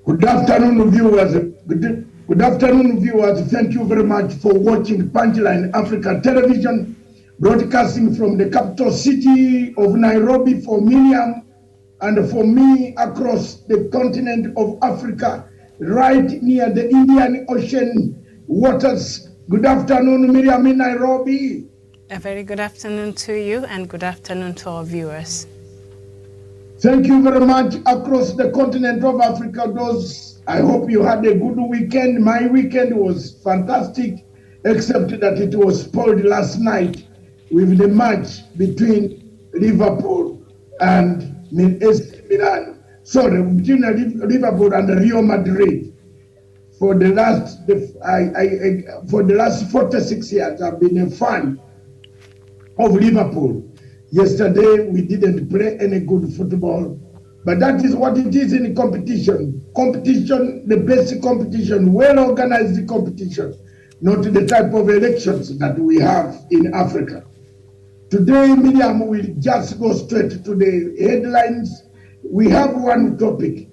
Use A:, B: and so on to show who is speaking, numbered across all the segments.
A: Good afternoon, viewers. Good afternoon, viewers. Thank you very much for watching Punchline Africa Television, broadcasting from the capital city of Nairobi for Miriam and for me across the continent of Africa, right near the Indian Ocean waters. Good afternoon, Miriam in Nairobi.
B: A very good afternoon to you and good afternoon to our viewers.
A: Thank you very much across the continent of Africa. I hope you had a good weekend. My weekend was fantastic, except that it was spoiled last night with the match between Liverpool and AC Milan. Sorry, between Liverpool and Real Madrid. For the last 46 years, I've been a fan of Liverpool. Yesterday, we didn't play any good football, but that is what it is in competition. Competition, the basic competition, well-organized competition, not the type of elections that we have in Africa. Today, Miriam will just go straight to the headlines. We have one topic.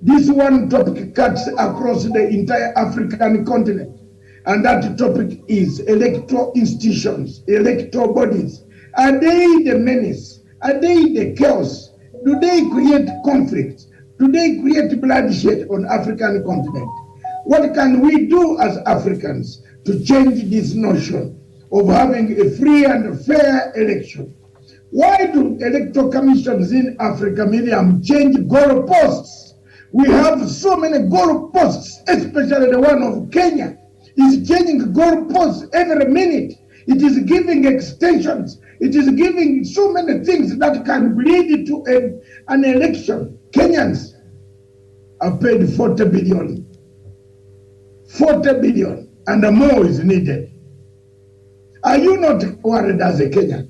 A: This one topic cuts across the entire African continent, and that topic is electoral institutions, electoral bodies. Are they the menace? Are they the chaos? Do they create conflict? Do they create bloodshed on African continent? What can we do as Africans to change this notion of having a free and fair election? Why do electoral commissions in Africa, Miriam, change goalposts? We have so many goalposts, especially the one of Kenya. Is changing goalposts every minute. It is giving extensions. It is giving so many things that can lead to an election. Kenyans have paid 40 billion. 40 billion, and more is needed. Are you not worried as a Kenyan?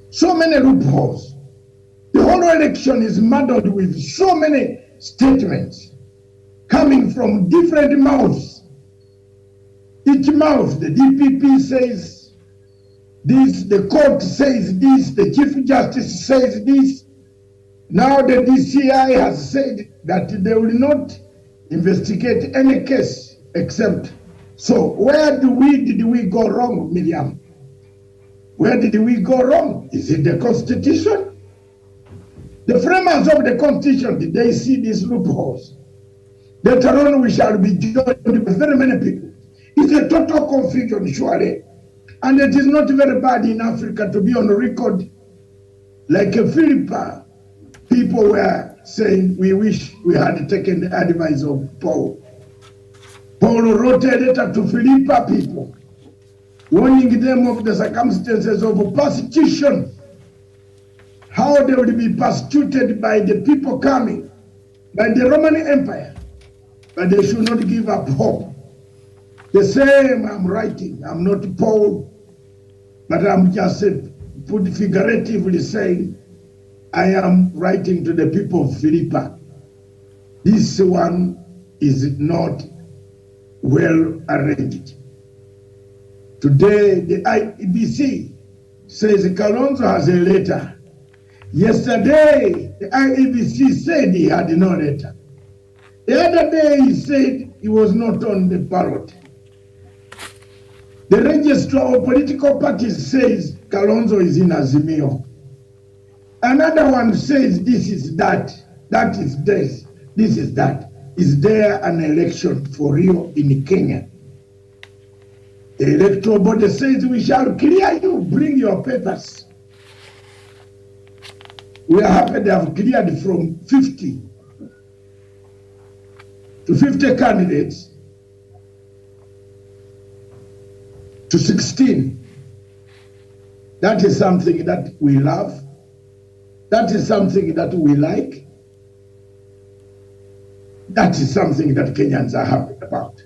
A: So many loopholes. The whole election is muddled with so many statements coming from different mouths. Each mouth, the DPP says this, the court says this, the Chief Justice says this. Now the DCI has said that they will not investigate any case except. So where did we go wrong, Miriam? Where did we go wrong? Is it the Constitution? The framers of the Constitution, did they see these loopholes? Later on we shall be joined with very many people. It's a total confusion, surely. And it is not very bad in Africa to be on record like a Philippa. People were saying, we wish we had taken the advice of Paul. Paul wrote a letter to Philippa people, warning them of the circumstances of persecution, how they will be persecuted by the people coming, by the Roman Empire, but they should not give up hope. The same I'm writing, I'm not Paul, but I'm just put figuratively saying, I am writing to the people of Philippa. This one is not well arranged. Today, the IEBC says Kalonzo has a letter. Yesterday, the IEBC said he had no letter. The other day, he said he was not on the ballot. The registrar of political parties says Kalonzo is in Azimio. Another one says this is that, that is this is that. Is there an election for Rio in Kenya? The electoral body says we shall clear you, bring your papers. We are happy they have cleared from 50 to 50 candidates to 16. That is something that we love. That is something that we like. That is something that Kenyans are happy about.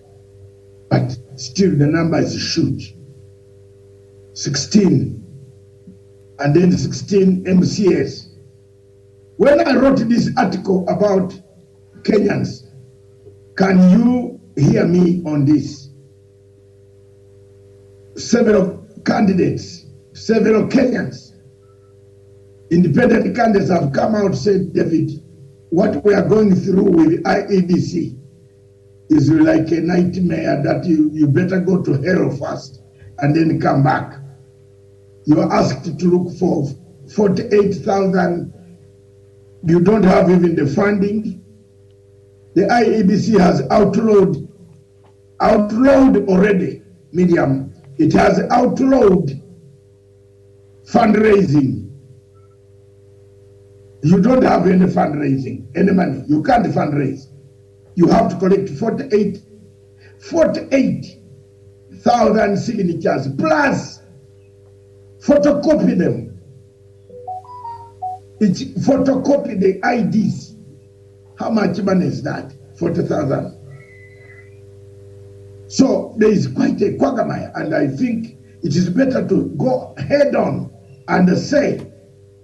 A: But still the number is huge. 16. And then 16 MCAs. When I wrote this article about Kenyans, can you hear me on this? Several candidates, several Kenyans, independent candidates have come out and said, David, what we are going through with IEBC is like a nightmare that you better go to hell first and then come back. You are asked to look for 48,000. You don't have even the funding. The IEBC has outlawed already, Miriam. It has outlawed fundraising. You don't have any fundraising, any money. You can't fundraise. You have to collect 48,000 signatures plus photocopy them. It's photocopy the IDs. How much money is that? 40,000. So there is quite a quagmire, and I think it is better to go head on and say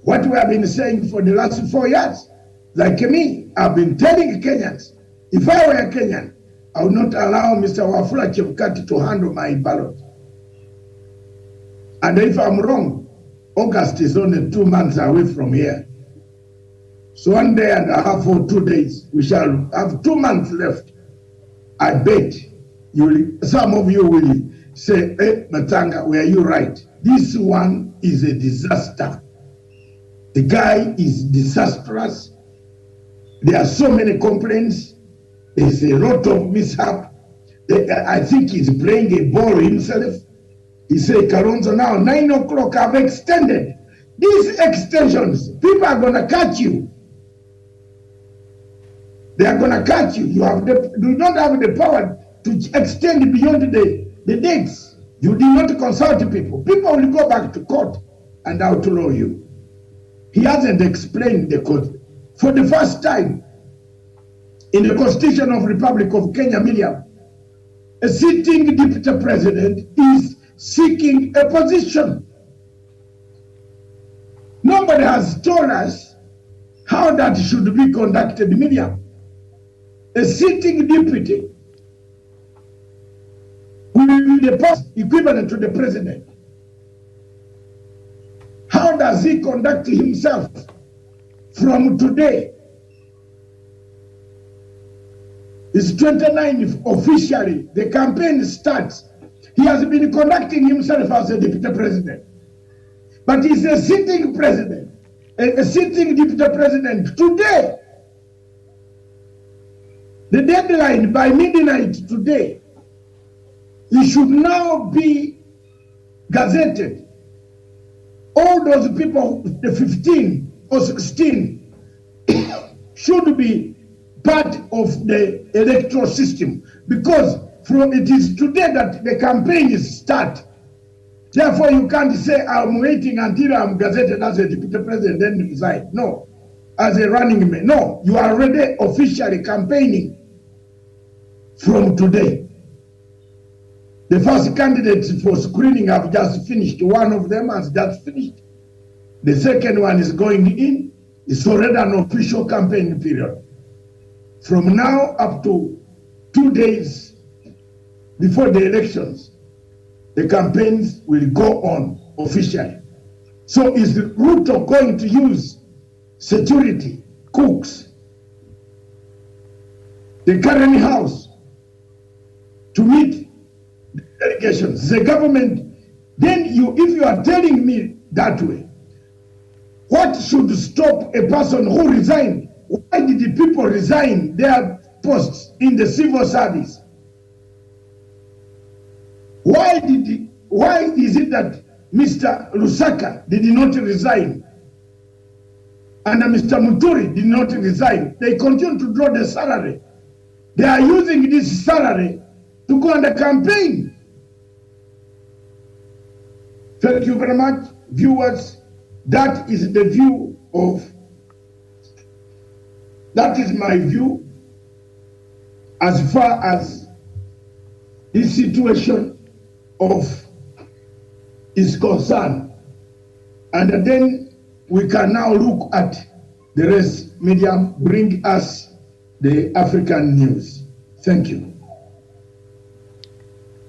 A: what we have been saying for the last 4 years. Like me, I've been telling Kenyans, if I were a Kenyan, I would not allow Mr. Wafula Chebukati to handle my ballot. And if I'm wrong, August is only 2 months away from here. So 1 day and a half or 2 days, we shall have 2 months left. I bet some of you will say, hey, Matanga, were you right? This one is a disaster. The guy is disastrous. There are so many complaints. There's a lot of mishap. I think he's playing a ball himself. He said, Kalonzo, now 9 o'clock I've extended. These extensions, people are going to catch you. They are going to catch you. You don't have the power to extend beyond the dates. You did not consult people. People will go back to court and outlaw you. He hasn't explained the court. For the first time in the Constitution of Republic of Kenya, Miriam, a sitting deputy president is seeking a position. Nobody has told us how that should be conducted, Miriam. A sitting deputy will be the post equivalent to the president. How does he conduct himself from today? It's 29th officially. The campaign starts. He has been conducting himself as a deputy president. But he's a sitting president, a sitting deputy president today. The deadline by midnight today, he should now be gazetted. All those people, the 15 or 16, should be part of the electoral system, because it is today that the campaign is start. Therefore, you can't say, I'm waiting until I'm gazetted as a deputy president, then resign. No. As a running mate. No. You are already officially campaigning from today. The first candidates for screening have just finished. One of them has just finished. The second one is going in. It's already an official campaign period. From now up to 2 days before the elections, the campaigns will go on officially. So is Ruto going to use security, cooks, the current house to meet the delegations, the government? Then if you are telling me that way, what should stop a person who resigned? Why did the people resign their posts in the civil service? Why is it that Mr. Lusaka did not resign and Mr. Muturi did not resign? They continue to draw the salary. They are using this salary to go on the campaign. Thank you very much, viewers. That is my view as far as this situation is concerned. And then we can now look at the rest. Medium, bring us the African news. Thank you.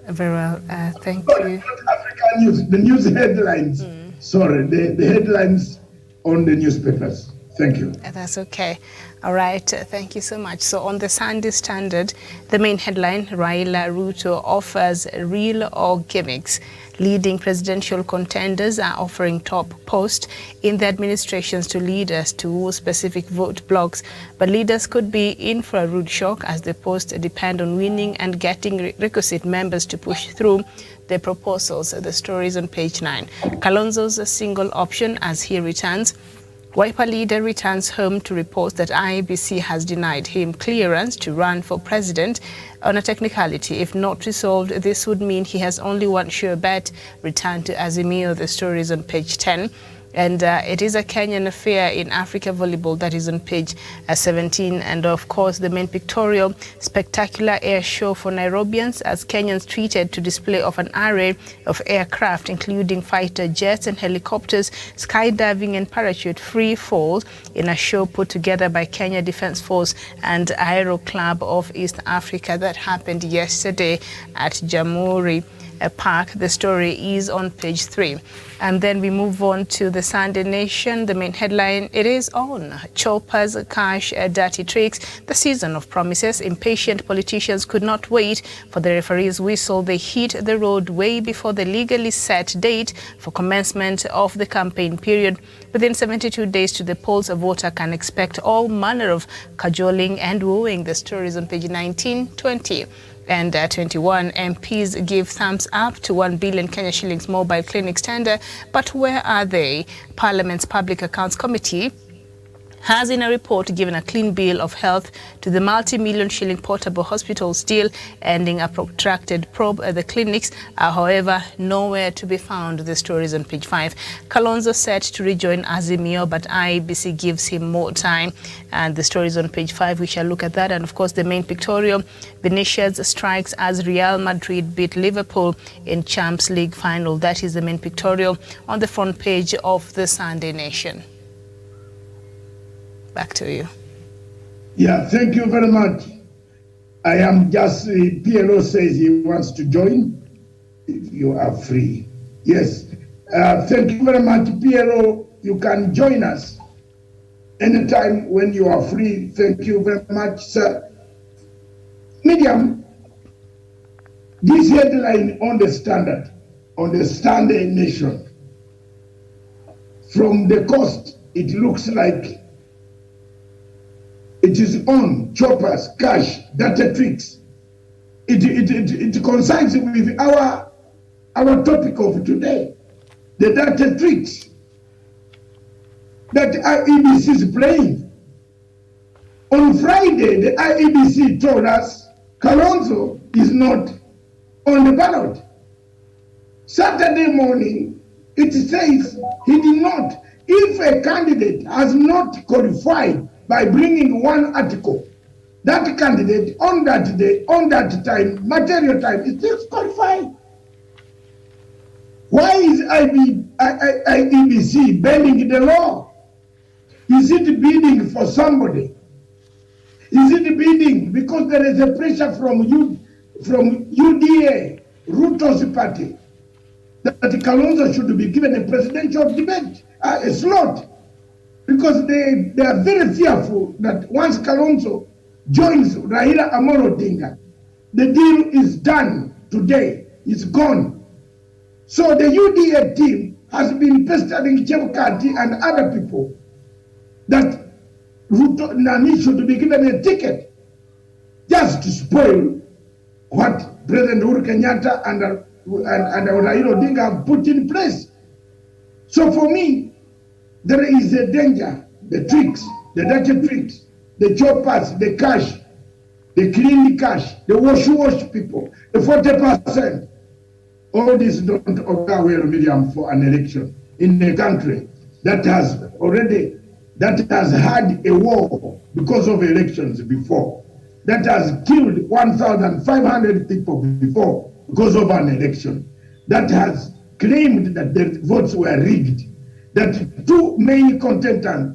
B: Very well, thank
A: Sorry,
B: you.
A: not African news, the news headlines. Sorry, the headlines on the newspapers. Thank you.
B: That's okay. All right. Thank you so much. So on the Sunday Standard, the main headline, Raila Ruto offers real or gimmicks. Leading presidential contenders are offering top posts in the administrations to leaders to woo specific vote blocks. But leaders could be in for a rude shock as the posts depend on winning and getting requisite members to push through the proposals. The story is on page 9. Kalonzo's a single option as he returns. Wiper leader returns home to report that IEBC has denied him clearance to run for president on a technicality. If not resolved, this would mean he has only one sure bet, return to Azimio. The story is on page 10. And it is a Kenyan affair in Africa volleyball that is on page 17. And of course, the main pictorial, spectacular air show for Nairobians as Kenyans treated to display of an array of aircraft, including fighter jets and helicopters, skydiving and parachute free falls in a show put together by Kenya Defence Force and Aero Club of East Africa that happened yesterday at Jamhuri Park. The story is on page 3. And then we move on to the Sunday Nation. The main headline, it is on. Choppers, cash, dirty tricks. The season of promises. Impatient politicians could not wait for the referee's whistle. They hit the road way before the legally set date for commencement of the campaign period. Within 72 days to the polls, a voter can expect all manner of cajoling and wooing. The story is on page 19, 20. And 21 MPs give thumbs up to 1 billion Kenya shillings mobile clinics tender. But where are they? Parliament's Public Accounts Committee has in a report given a clean bill of health to the multi-million shilling portable hospitals deal, ending a protracted probe at the clinics are, however, nowhere to be found. The story is on page 5. Kalonzo set to rejoin Azimio, but IEBC gives him more time. And the story is on page 5. We shall look at that. And of course, the main pictorial, Vinicius strikes as Real Madrid beat Liverpool in Champions League final. That is the main pictorial on the front page of the Sunday Nation. Back to you.
A: Yeah, thank you very much. I am just, PLO says he wants to join. If you are free. Yes. Thank you very much, PLO. You can join us anytime when you are free. Thank you very much, sir. Medium, this headline on the Standard, on the Sunday Nation, from the coast, it looks like it is on choppers, cash, data tricks. It coincides with our topic of today, the data tricks that IEBC is playing. On Friday, the IEBC told us Kalonzo is not on the ballot. Saturday morning, it says he did not. If a candidate has not qualified by bringing one article, that candidate on that day, on that time, material time, is still qualified. Why is IEBC bending the law? Is it bidding for somebody? Is it bidding because there is a pressure from UDA, Ruto's party, that Kalonzo should be given a presidential debate, a slot? Because they are very fearful that once Kalonzo joins Raila Amolo Odinga, the deal is done today, it's gone. So the UDA team has been pestering Chebukati and other people that Ruto Nani should be given a ticket just to spoil what President Uhuru Kenyatta and Raila Odinga have put in place. So for me, there is a danger, the tricks, the dirty tricks, the choppers, the cash, the clean cash, the wash people, the 40%. All this don't occur well, Miriam, for an election in a country that has had a war because of elections before, that has killed 1,500 people before because of an election, that has claimed that the votes were rigged, that two main contestants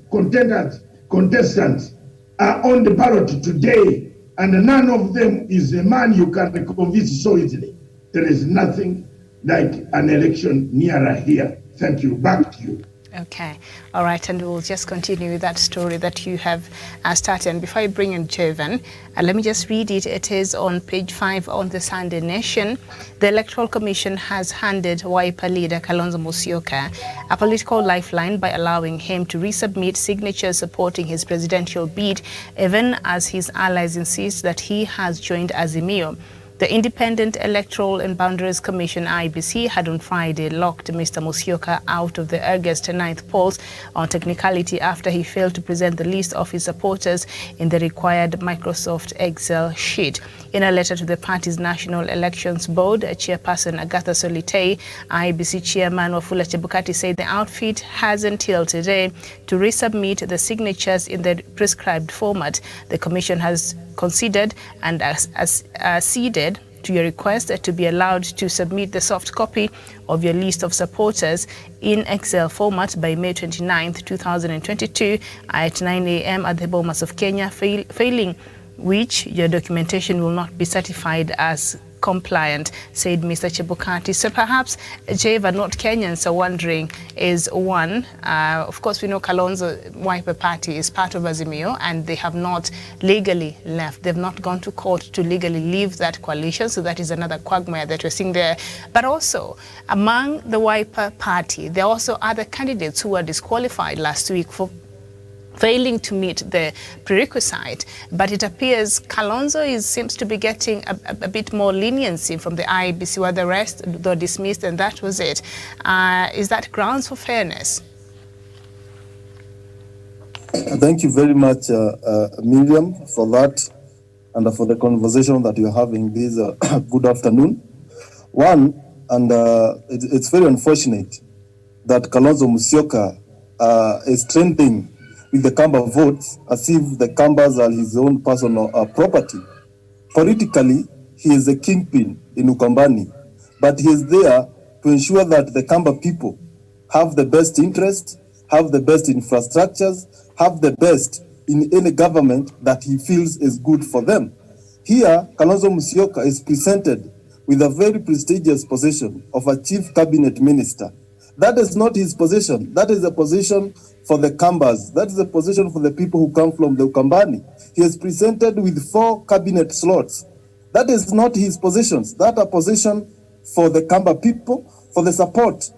A: are on the ballot today, and none of them is a man you can convince so easily. There is nothing like an election nearer here. Thank you. Back to you.
B: Okay, all right, and we'll just continue with that story that you have started. And before I bring in Jevan, let me just read it. It is on page 5 on the Sunday Nation. The Electoral Commission has handed Wiper leader Kalonzo Musyoka a political lifeline by allowing him to resubmit signatures supporting his presidential bid, even as his allies insist that he has joined Azimio. The Independent Electoral and Boundaries Commission (IEBC) had on Friday locked Mr. Musyoka out of the August 9th polls on technicality after he failed to present the list of his supporters in the required Microsoft Excel sheet. In a letter to the party's National Elections Board, Chairperson Agatha Solitei, IEBC Chairman Wafula Chebukati said the outfit has until today to resubmit the signatures in the prescribed format. The Commission has considered and acceded to your request to be allowed to submit the soft copy of your list of supporters in Excel format by May 29, 2022 at 9 a.m. at the Bomas of Kenya, failing which your documentation will not be certified as compliant, said Mr. Chebukati. So perhaps, Jeva, not Kenyans are wondering is one, of course we know Kalonzo Wiper Party is part of Azimio and they have not legally left. They've not gone to court to legally leave that coalition. So that is another quagmire that we're seeing there. But also among the Wiper Party, there are also other candidates who were disqualified last week for failing to meet the prerequisite, but it appears Kalonzo seems to be getting a bit more leniency from the IEBC, where the rest were dismissed and that was it. Is that grounds for fairness?
C: Thank you very much, Miriam, for that and for the conversation that you're having this good afternoon. One, and it's very unfortunate that Kalonzo Musyoka is trending with the Kamba votes as if the Kambas are his own personal property. Politically, he is a kingpin in Ukambani, but he is there to ensure that the Kamba people have the best interest, have the best infrastructures, have the best in any government that he feels is good for them. Here, Kalonzo Musyoka is presented with a very prestigious position of a chief cabinet minister. That is not his position. That is a position for the Kambas. That is a position for the people who come from the Ukambani. He is presented with 4 cabinet slots. That is not his positions. That a position for the Kamba people, for the support,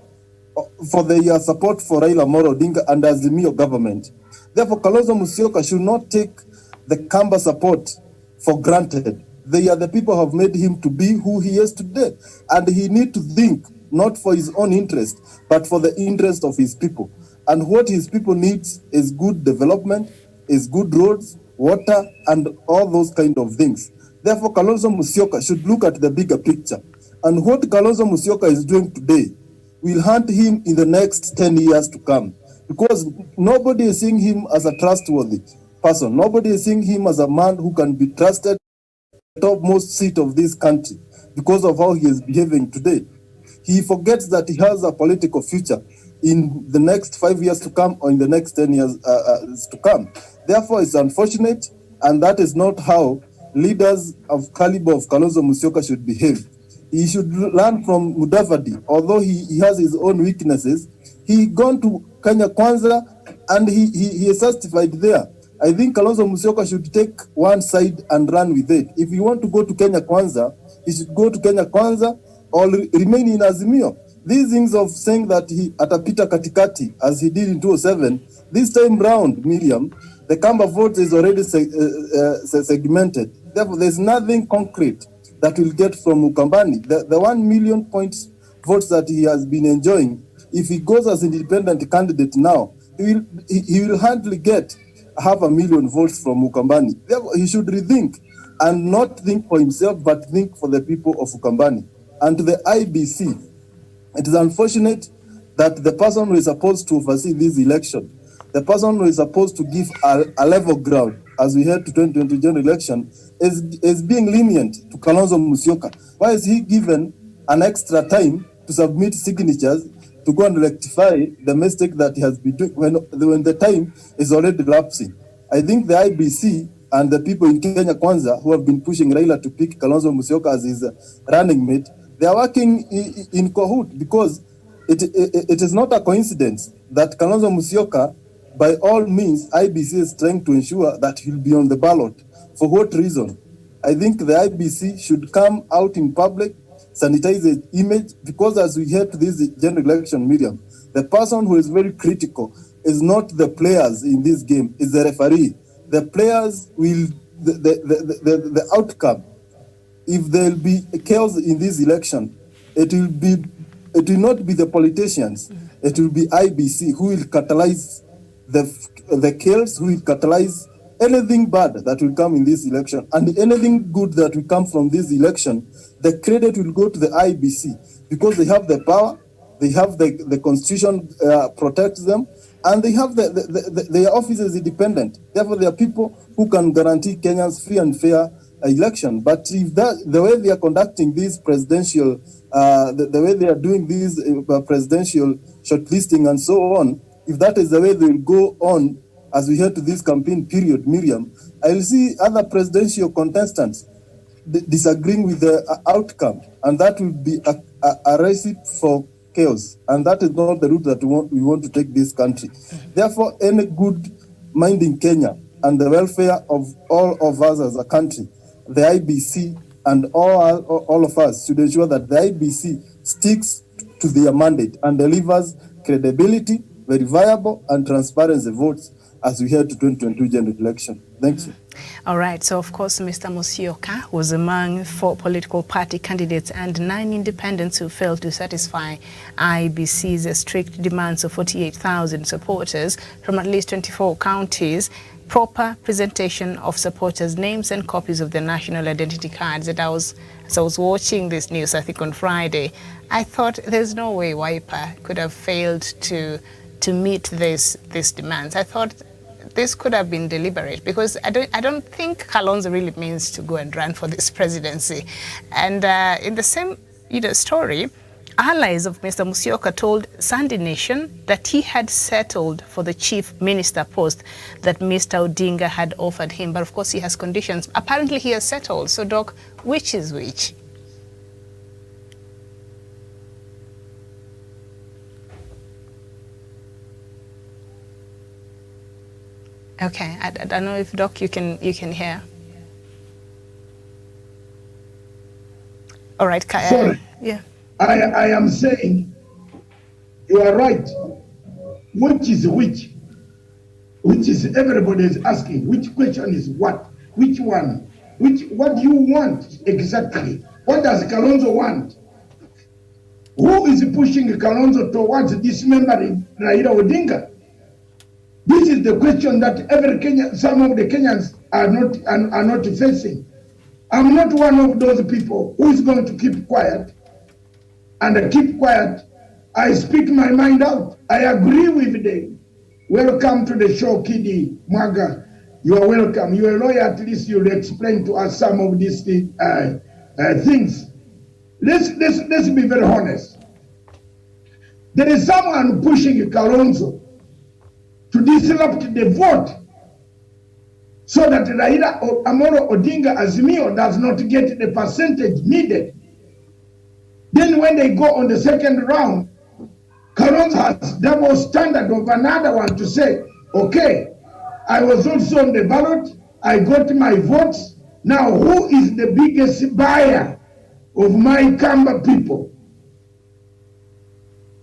C: for the support for Raila Amolo Odinga and Azimio government. Therefore, Kalonzo Musyoka should not take the Kamba support for granted. They are the people who have made him to be who he is today. And he needs to think not for his own interest, but for the interest of his people. And what his people needs is good development, is good roads, water, and all those kind of things. Therefore, Kalonzo Musyoka should look at the bigger picture. And what Kalonzo Musyoka is doing today will haunt him in the next 10 years to come. Because nobody is seeing him as a trustworthy person. Nobody is seeing him as a man who can be trusted at the topmost seat of this country because of how he is behaving today. He forgets that he has a political future in the next 5 years to come or in the next 10 years to come. Therefore, it's unfortunate, and that is not how leaders of caliber of Kalonzo Musyoka should behave. He should learn from Mudavadi. Although he has his own weaknesses, he gone to Kenya Kwanza and he is justified there. I think Kalonzo Musyoka should take one side and run with it. If you want to go to Kenya Kwanza, he should go to Kenya Kwanza or remain in Azimio. These things of saying that he atapita katikati as he did in 2007, this time round, Miriam, the Kamba vote is already segmented. Therefore, there's nothing concrete that will get from Ukambani. The 1 million points votes that he has been enjoying, if he goes as independent candidate now, he will hardly get 500,000 votes from Ukambani. Therefore, he should rethink and not think for himself, but think for the people of Ukambani. And to the IEBC, it is unfortunate that the person who is supposed to oversee this election, the person who is supposed to give a level ground as we head to 2020 general election, is being lenient to Kalonzo Musyoka. Why is he given an extra time to submit signatures to go and rectify the mistake that he has been doing when the time is already lapsing? I think the IEBC and the people in Kenya Kwanza who have been pushing Raila to pick Kalonzo Musyoka as his running mate, they are working in cahoot, because it is not a coincidence that Kalonzo Musyoka, by all means, IBC is trying to ensure that he'll be on the ballot. For what reason? I think the IBC should come out in public, sanitize the image, because as we head to this general election, Miriam, the person who is very critical is not the players in this game, is the referee. The players will, the outcome, if there will be chaos in this election, it will not be the politicians, it will be IBC who will catalyze the chaos, who will catalyze anything bad that will come in this election, and anything good that will come from this election, the credit will go to the IBC because they have the power, they have the constitution protects them, and they have their office is independent. Therefore, there are people who can guarantee Kenyans free and fair election. But if the way they are conducting these presidential, the way they are doing these presidential shortlisting and so on, if that is the way they will go on as we head to this campaign period, Miriam, I will see other presidential contestants disagreeing with the outcome, and that will be a recipe for chaos, and that is not the route that we want to take this country. Therefore, any good mind in Kenya and the welfare of all of us as a country, the IBC and all of us should ensure that the IBC sticks to their mandate and delivers credibility, verifiable and transparent votes as we head to 2022 general election. Thank you.
B: All right, so of course, Mr. Musyoka was among 4 political party candidates and 9 independents who failed to satisfy IBC's strict demands of 48,000 supporters from at least 24 counties, proper presentation of supporters' names and copies of their national identity cards. And as I was watching this news, I think on Friday, I thought there's no way Wiper could have failed to meet these demands. I thought this could have been deliberate, because I don't think Kalonzo really means to go and run for this presidency. And in the same story, allies of Mr. Musyoka told Sunday Nation that he had settled for the chief minister post that Mr. Odinga had offered him. But of course, he has conditions. Apparently, he has settled. So, Doc, which is which? Okay, I don't know if Doc you can hear. All right,
A: Sorry.
B: Yeah.
A: I am saying you are right. Which is which? Which is everybody is asking. Which question is what? Which one? What do you want exactly? What does Kalonzo want? Who is pushing Kalonzo towards dismembering Raila Odinga? This is the question that some of the Kenyans are not facing. I'm not one of those people who is going to keep quiet. And keep quiet. I speak my mind out. I agree with them. Welcome to the show, Kidi Mwaga. You are welcome. You're a lawyer. At least you'll explain to us some of these things. Let's be very honest. There is someone pushing Kalonzo to disrupt the vote so that Raila Amolo Odinga Azimio does not get the percentage needed. Then when they go on the second round, Kalonzo has double standard of another one to say, okay, I was also on the ballot, I got my votes, now who is the biggest buyer of my Kamba people?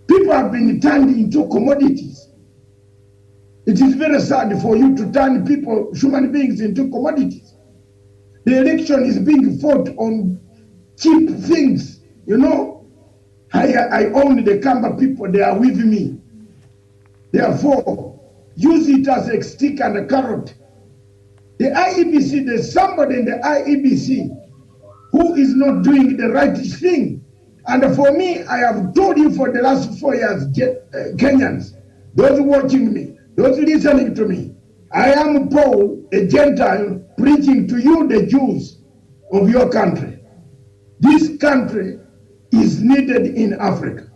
A: People have been turned into commodities. It is very sad for you to turn people, human beings, into commodities. The election is being fought on cheap things. You know, I own the Kamba people, they are with me. Therefore, use it as a stick and a carrot. The IEBC, there's somebody in the IEBC who is not doing the right thing. And for me, I have told you for the last 4 years, Kenyans, those watching me, those listening to me, I am Paul, a Gentile, preaching to you, the Jews of your country. This country is needed in Africa.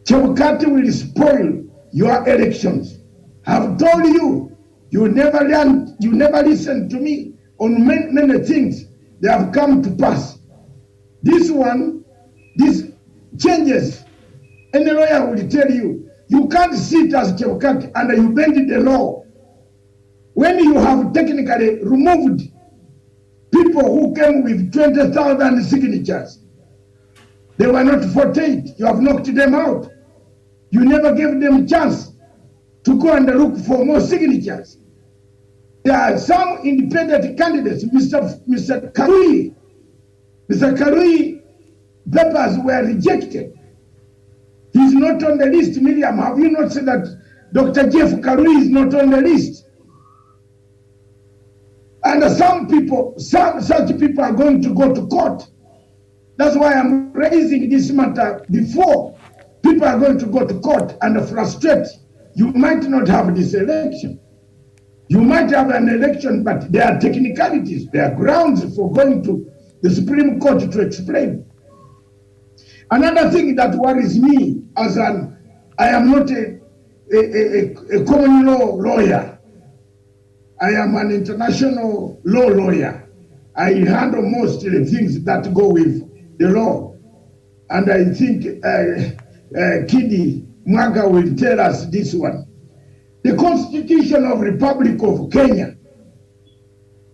A: Chebukati will spoil your elections. I've told you, you never learned, you never listened to me on many things. They have come to pass. This changes. Any lawyer will tell you, You can't sit as Chebukati and you bend the law when you have technically removed people who came with 20,000 signatures. They were not 48. You have knocked them out. You never gave them a chance to go and look for more signatures. There are some independent candidates, Mr. Karui. Mr. Karui papers were rejected. He's not on the list. Miriam, have you not said that Dr. Jeff Karui is not on the list? And some such people are going to go to court. That's why I'm raising this matter before. People are going to go to court and frustrate. You might not have this election. You might have an election, but there are technicalities. There are grounds for going to the Supreme Court to explain. Another thing that worries me, I am not a common law lawyer. I am an international law lawyer. I handle most of the things that go with the law. And I think Kidi Mwaga will tell us this one. The Constitution of Republic of Kenya,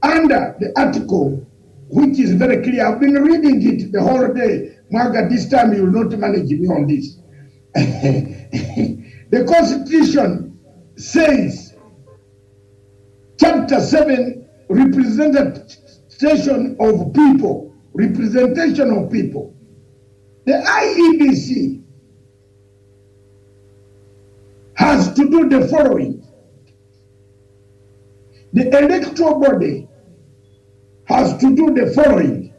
A: under the article, which is very clear, I've been reading it the whole day. Mwaga, this time you will not manage me on this. The Constitution says, Chapter 7, representation of people. Representation of people. The IEBC has to do the following. The electoral body has to do the following.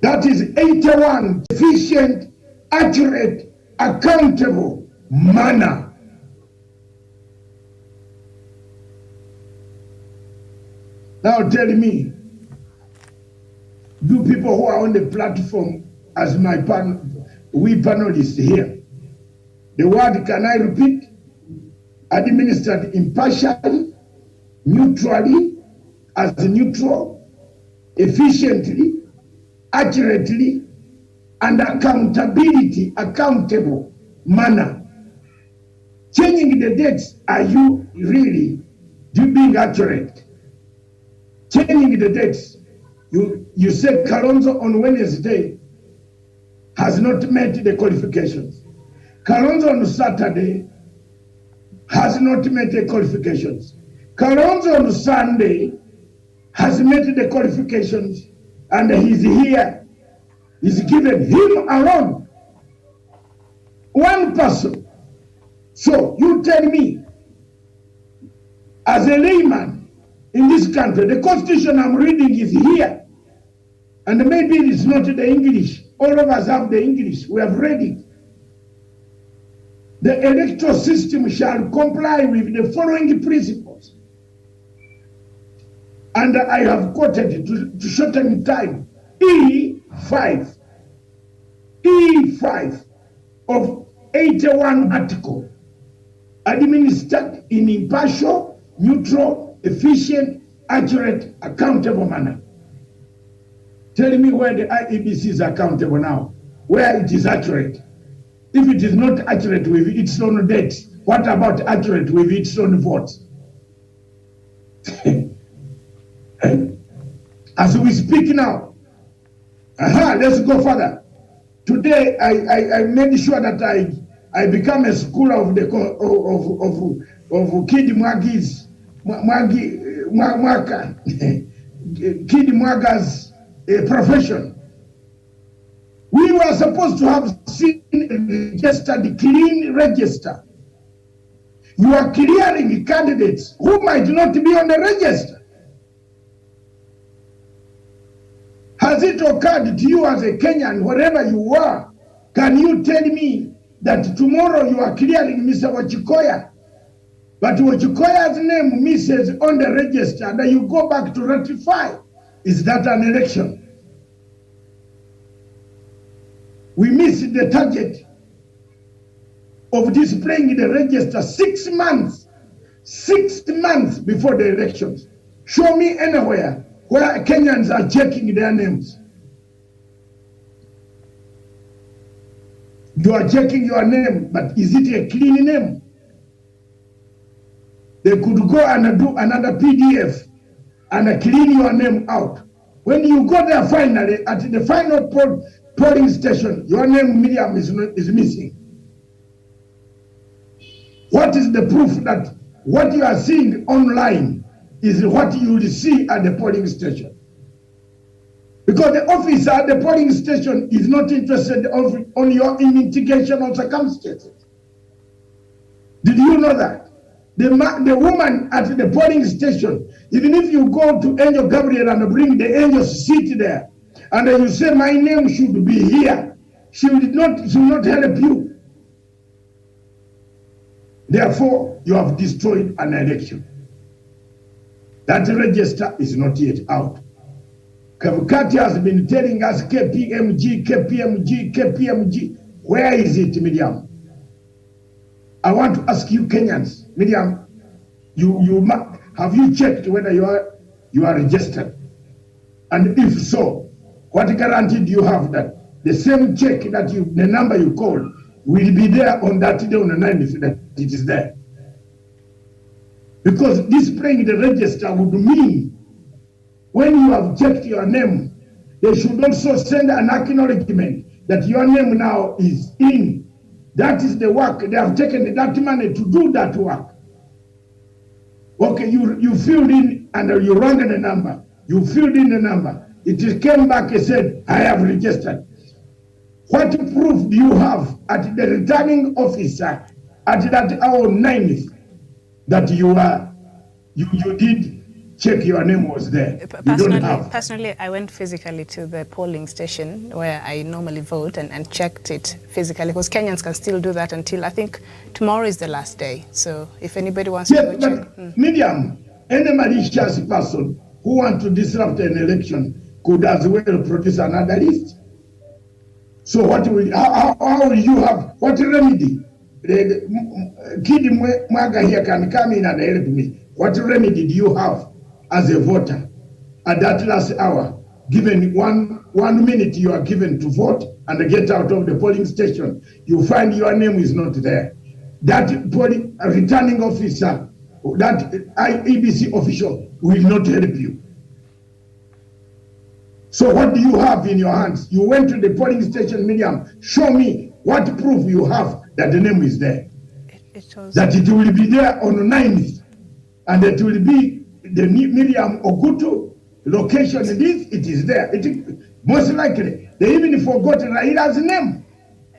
A: That is 81, efficient, accurate, accountable manner. Now tell me, do people who are on the platform as my we panelists here, the word, can I repeat? Administered impartially, neutrally, as neutral, efficiently, accurately, and accountability, accountable manner. Changing the dates, are you really being accurate? Changing the dates. You said Kalonzo on Wednesday has not met the qualifications. Kalonzo on Saturday has not met the qualifications. Kalonzo on Sunday has met the qualifications, and he's here. He's given him alone. One person. So you tell me, as a layman in this country, the Constitution I'm reading is here. And maybe it's not the English. All of us have the English. We have read it. The electoral system shall comply with the following principles. And I have quoted to shorten time. E5. E5 of 81 article. Administered in impartial, neutral, efficient, accurate, accountable manner. Tell me where the IEBC is accountable now, where it is accurate. If it is not accurate with its own dates, what about accurate with its own votes? As we speak now, let's go further. Today, I made sure that I become a scholar of the Kid Mwagi's Kid Mwaga's profession. We were supposed to have seen registered, clean register. You are clearing candidates who might not be on the register. Has it occurred to you as a Kenyan, wherever you are, can you tell me that tomorrow you are clearing Mr. Wachikoya, but Wachikoya's name misses on the register, and then you go back to ratify? Is that an election? We missed the target of displaying the register 6 months. 6 months before the elections. Show me anywhere where Kenyans are checking their names. You are checking your name, but is it a clean name? They could go and do another PDF and clean your name out. When you go there finally, at the final polling station, your name, Miriam, is missing. What is the proof that what you are seeing online is what you will see at the polling station? Because the officer at the polling station is not interested on your investigational circumstances. Did you know that? The woman at the polling station, even if you go to Angel Gabriel and bring the angels sit there, and then you say, my name should be here, she will not help you. Therefore, you have destroyed an election. That register is not yet out. Kamkati has been telling us KPMG, KPMG, KPMG. Where is it, Miriam? I want to ask you Kenyans, Miriam, have you checked whether you are registered? And if so, what guarantee do you have that the same check that the number you called will be there on that day on the 9th that it is there? Because displaying the register would mean when you have checked your name, they should also send an acknowledgement that your name now is in. That is the work. They have taken that money to do that work. Okay, you filled in and you rang the number. You filled in the number. It came back and said, I have registered. What proof do you have at the returning officer at that hour 9th that you did check your name was there?
B: Personally, I went physically to the polling station where I normally vote and checked it physically, because Kenyans can still do that until, I think, tomorrow is the last day. So if anybody wants to go check.
A: Miriam, any malicious person who wants to disrupt an election could as well produce another list. So how will you have, what remedy? Kid Mwaga here can come in and help me. What remedy do you have as a voter at that last hour, given one minute you are given to vote and get out of the polling station, you find your name is not there? That returning officer, that IEBC official will not help you. So what do you have in your hands? You went to the polling station, Miriam. Show me what proof you have that the name is there. That it will be there on the 9th. And it will be the Miriam Ogutu location. It is there. Most likely, they even forgot Raila's name.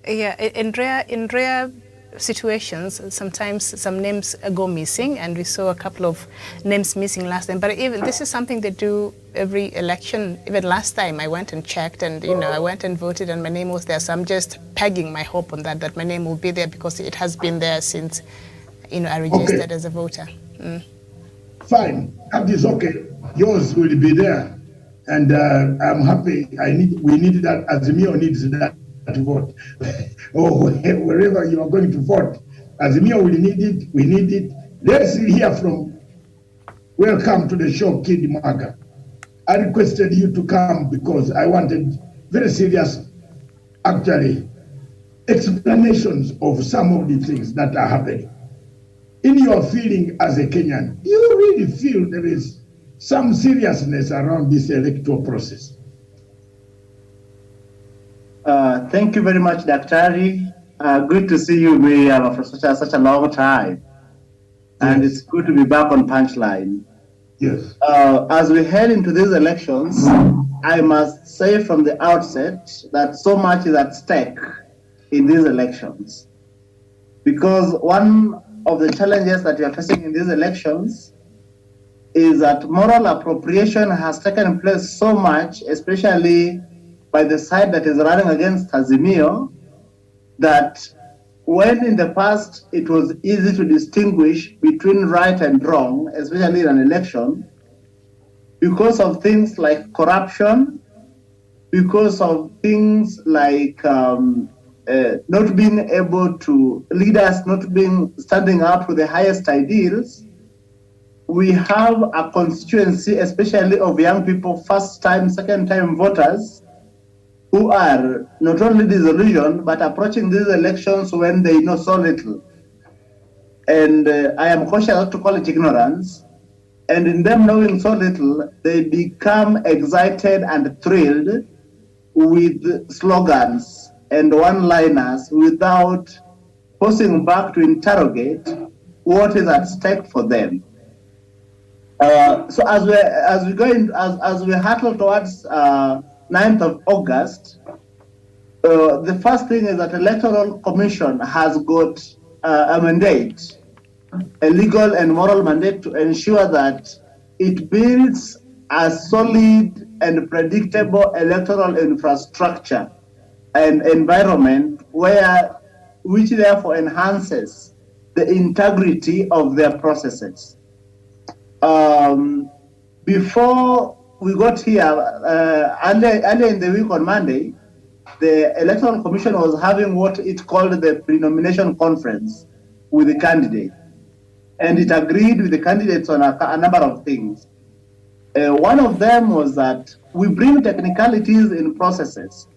B: Yeah, in rare situations, sometimes some names go missing, and we saw a couple of names missing last time. But even this is something they do every election. Even last time, I went and checked, and I went and voted, and my name was there. So I'm just pegging my hope on that my name will be there, because it has been there since I registered as a voter.
A: Fine, that is okay. Yours will be there, and I'm happy. We need that. Azimio needs that to vote, or wherever you are going to vote. Azimio will need it. We need it. Let's hear from. Welcome to the show, Kid Mwaga. I requested you to come because I wanted very serious, actually, explanations of some of the things that are happening. In your feeling as a Kenyan, do you really feel there is some seriousness around this electoral process?
D: Thank you very much, Daktari. Good to see you, Miriam, for such a long time. And it's good to be back on Punchline.
A: Yes.
D: As we head into these elections, I must say from the outset that so much is at stake in these elections. Because one of the challenges that we are facing in these elections is that moral appropriation has taken place so much, especially by the side that is running against Azimio, that when in the past it was easy to distinguish between right and wrong, especially in an election, because of things like corruption, because of things like not being able to, leaders not being standing up to the highest ideals, we have a constituency, especially of young people, first-time, second-time voters, who are not only disillusioned, but approaching these elections when they know so little. And I am cautious not to call it ignorance. And in them knowing so little, they become excited and thrilled with slogans and one-liners without pausing back to interrogate what is at stake for them. So as we hurtle towards 9th of August, the first thing is that Electoral Commission has got a mandate, a legal and moral mandate to ensure that it builds a solid and predictable electoral infrastructure and environment which therefore enhances the integrity of their processes. Before we got here, earlier in the week on Monday, the Electoral Commission was having what it called the pre-nomination conference with the candidate. And it agreed with the candidates on a number of things. One of them was that we bring technicalities in processes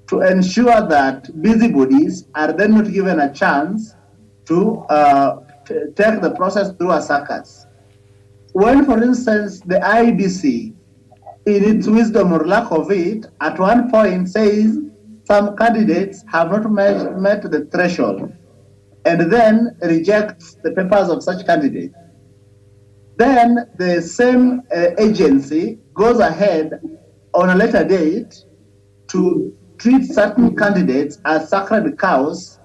D: to ensure that busybodies are then not given a chance to take the process through a circus. When, for instance, the IEBC, in its wisdom or lack of it, at one point says some candidates have not met the threshold, and then rejects the papers of such candidates. Then the same agency goes ahead on a later date to treat certain candidates as sacred cows.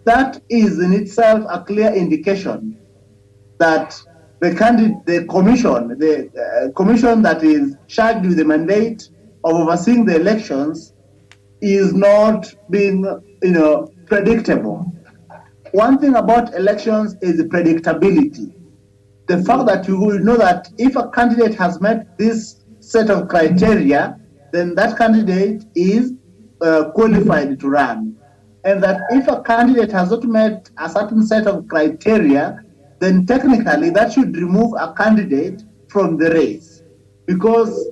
D: That is in itself a clear indication that the commission that is charged with the mandate of overseeing the elections is not being, predictable. One thing about elections is predictability. The fact that you will know that if a candidate has met this set of criteria, then that candidate is qualified to run. And that if a candidate has not met a certain set of criteria, then technically that should remove a candidate from the race. Because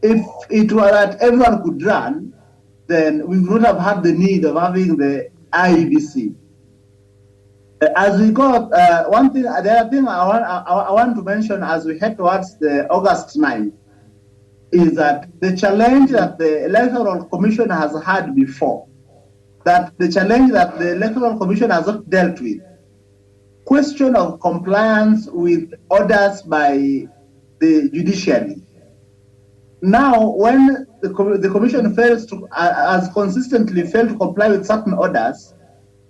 D: if it were that everyone could run, then we would not have had the need of having the IEBC. As we go, the other thing I want to mention as we head towards the August 9th is that the challenge that the Electoral Commission has had before, that the challenge that the Electoral Commission has not dealt with, question of compliance with orders by the judiciary. Now, when the Commission has consistently failed to comply with certain orders,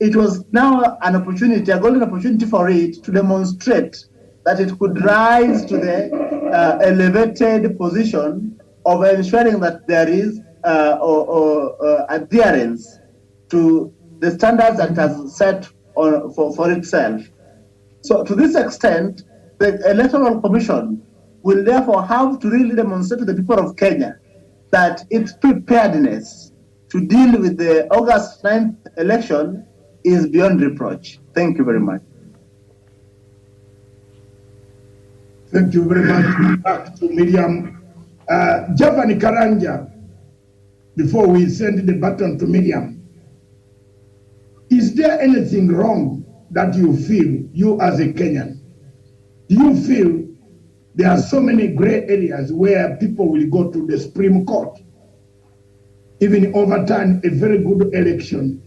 D: it was now an opportunity, a golden opportunity for it to demonstrate that it could rise to the elevated position of ensuring that there is adherence to the standards that it has set for itself. So to this extent, the Electoral Commission will therefore have to really demonstrate to the people of Kenya that its preparedness to deal with the August 9th election is beyond reproach. Thank you very much.
A: Thank you very much. Back to Miriam. Javani Karanja, before we send the baton to Miriam, is there anything wrong that you feel, you as a Kenyan? Do you feel there are so many gray areas where people will go to the Supreme Court, even overturn a very good election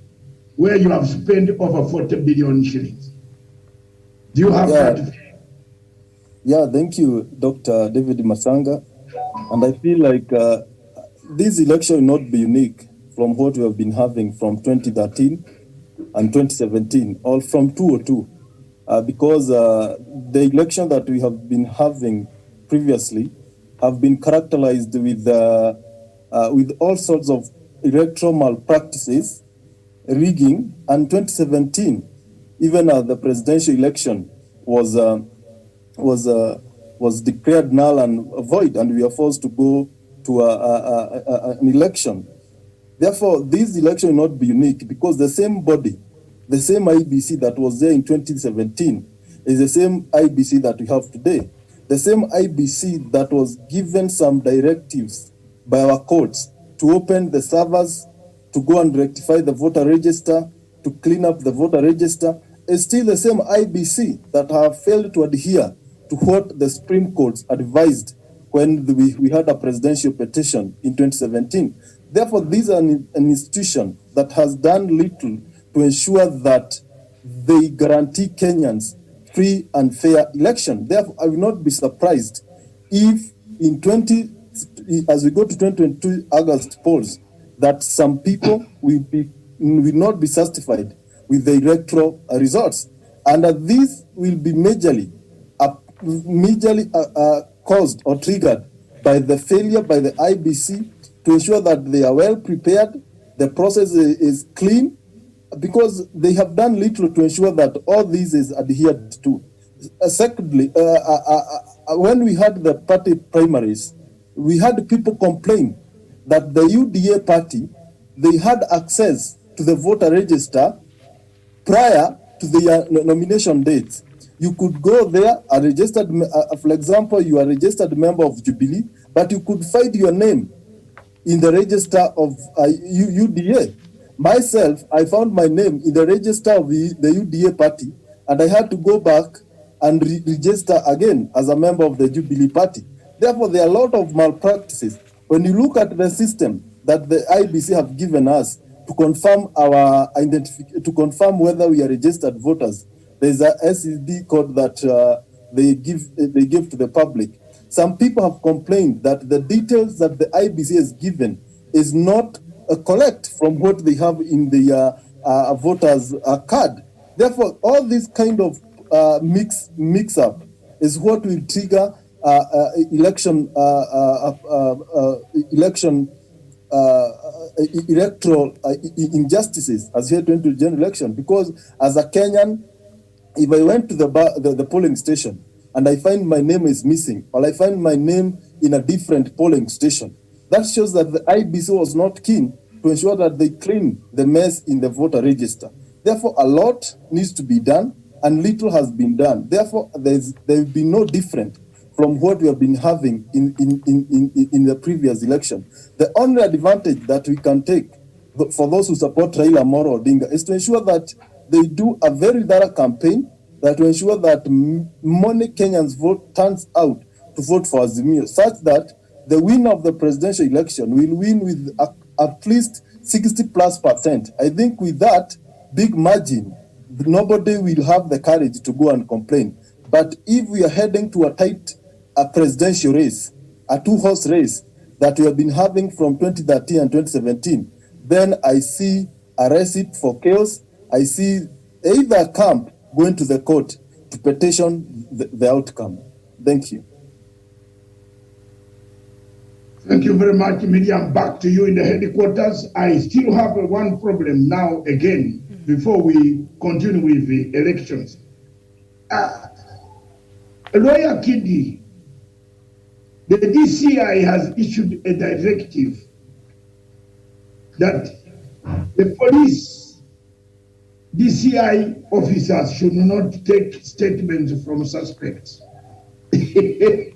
A: where you have spent over 40 billion shillings? Do you have that?
C: Yeah, thank you, Dr. David Masanga. And I feel like this election will not be unique from what we have been having from 2013 and 2017, or from 2002, because the election that we have been having previously have been characterized with all sorts of electoral malpractices, rigging, and 2017, even the presidential election was declared null and void, and we are forced to go to an election. Therefore, this election will not be unique, because the same body, the same IBC that was there in 2017 is the same IBC that we have today. The same IBC that was given some directives by our courts to open the servers, to go and rectify the voter register, to clean up the voter register, is still the same IBC that have failed to adhere to what the Supreme Court advised when we had a presidential petition in 2017. Therefore, this is an institution that has done little to ensure that they guarantee Kenyans free and fair election. Therefore, I will not be surprised if as we go to 2022 August polls, that some people will not be satisfied with the electoral results, and that this will be majorly caused or triggered by the failure by the IBC to ensure that they are well prepared, the process is clean, because they have done little to ensure that all this is adhered to. Secondly, when we had the party primaries, we had people complain that the UDA party, they had access to the voter register prior to the nomination dates. You could go there, a registered, for example, you are a registered member of Jubilee, but you could find your name in the register of UDA. Myself, I found my name in the register of the UDA party, and I had to go back and register again as a member of the Jubilee party. Therefore, there are a lot of malpractices. When you look at the system that the IBC have given us to confirm our to confirm whether we are registered voters, there's a SED code that they give to the public. Some people have complained that the details that the IBC has given is not correct from what they have in the voters card. Therefore, all this kind of mix up is what will trigger electoral injustices as we head into general election. Because as a Kenyan, if I went to the polling station and I find my name is missing, or I find my name in a different polling station, that shows that the IBC was not keen to ensure that they clean the mess in the voter register. Therefore, a lot needs to be done, and little has been done. Therefore, there will be no different from what we have been having in the previous election. The only advantage that we can take for those who support Raila Amolo Odinga is to ensure that they do a very thorough campaign that will ensure that many Kenyans turns out to vote for Azimio, such that the winner of the presidential election will win with at least 60+%. I think with that big margin, nobody will have the courage to go and complain. But if we are heading to a tight presidential race, a two-horse race that we have been having from 2013 and 2017, then I see a recipe for chaos. I see either camp going to the court to petition the outcome. Thank you.
A: Thank you very much, Miriam. Back to you in the headquarters. I still have one problem now again before we continue with the elections. Lawyer Kidi, the DCI has issued a directive that the police DCI officers should not take statements from suspects. You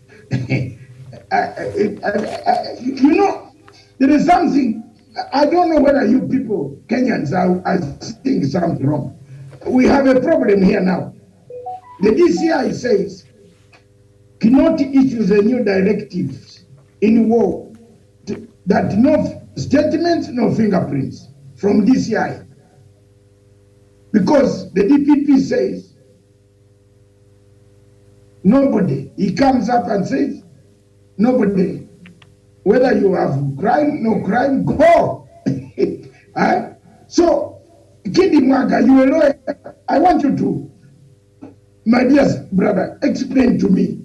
A: know, there is something, I don't know whether you people, Kenyans, are seeing something wrong. We have a problem here now. The DCI says, cannot issue a new directive in war that no statements, no fingerprints from DCI. Because the DPP says, nobody, he comes up and says, nobody, whether you have crime, no crime, go. So, Kidi Mwanga, you a lawyer, I want you to, my dear brother, explain to me,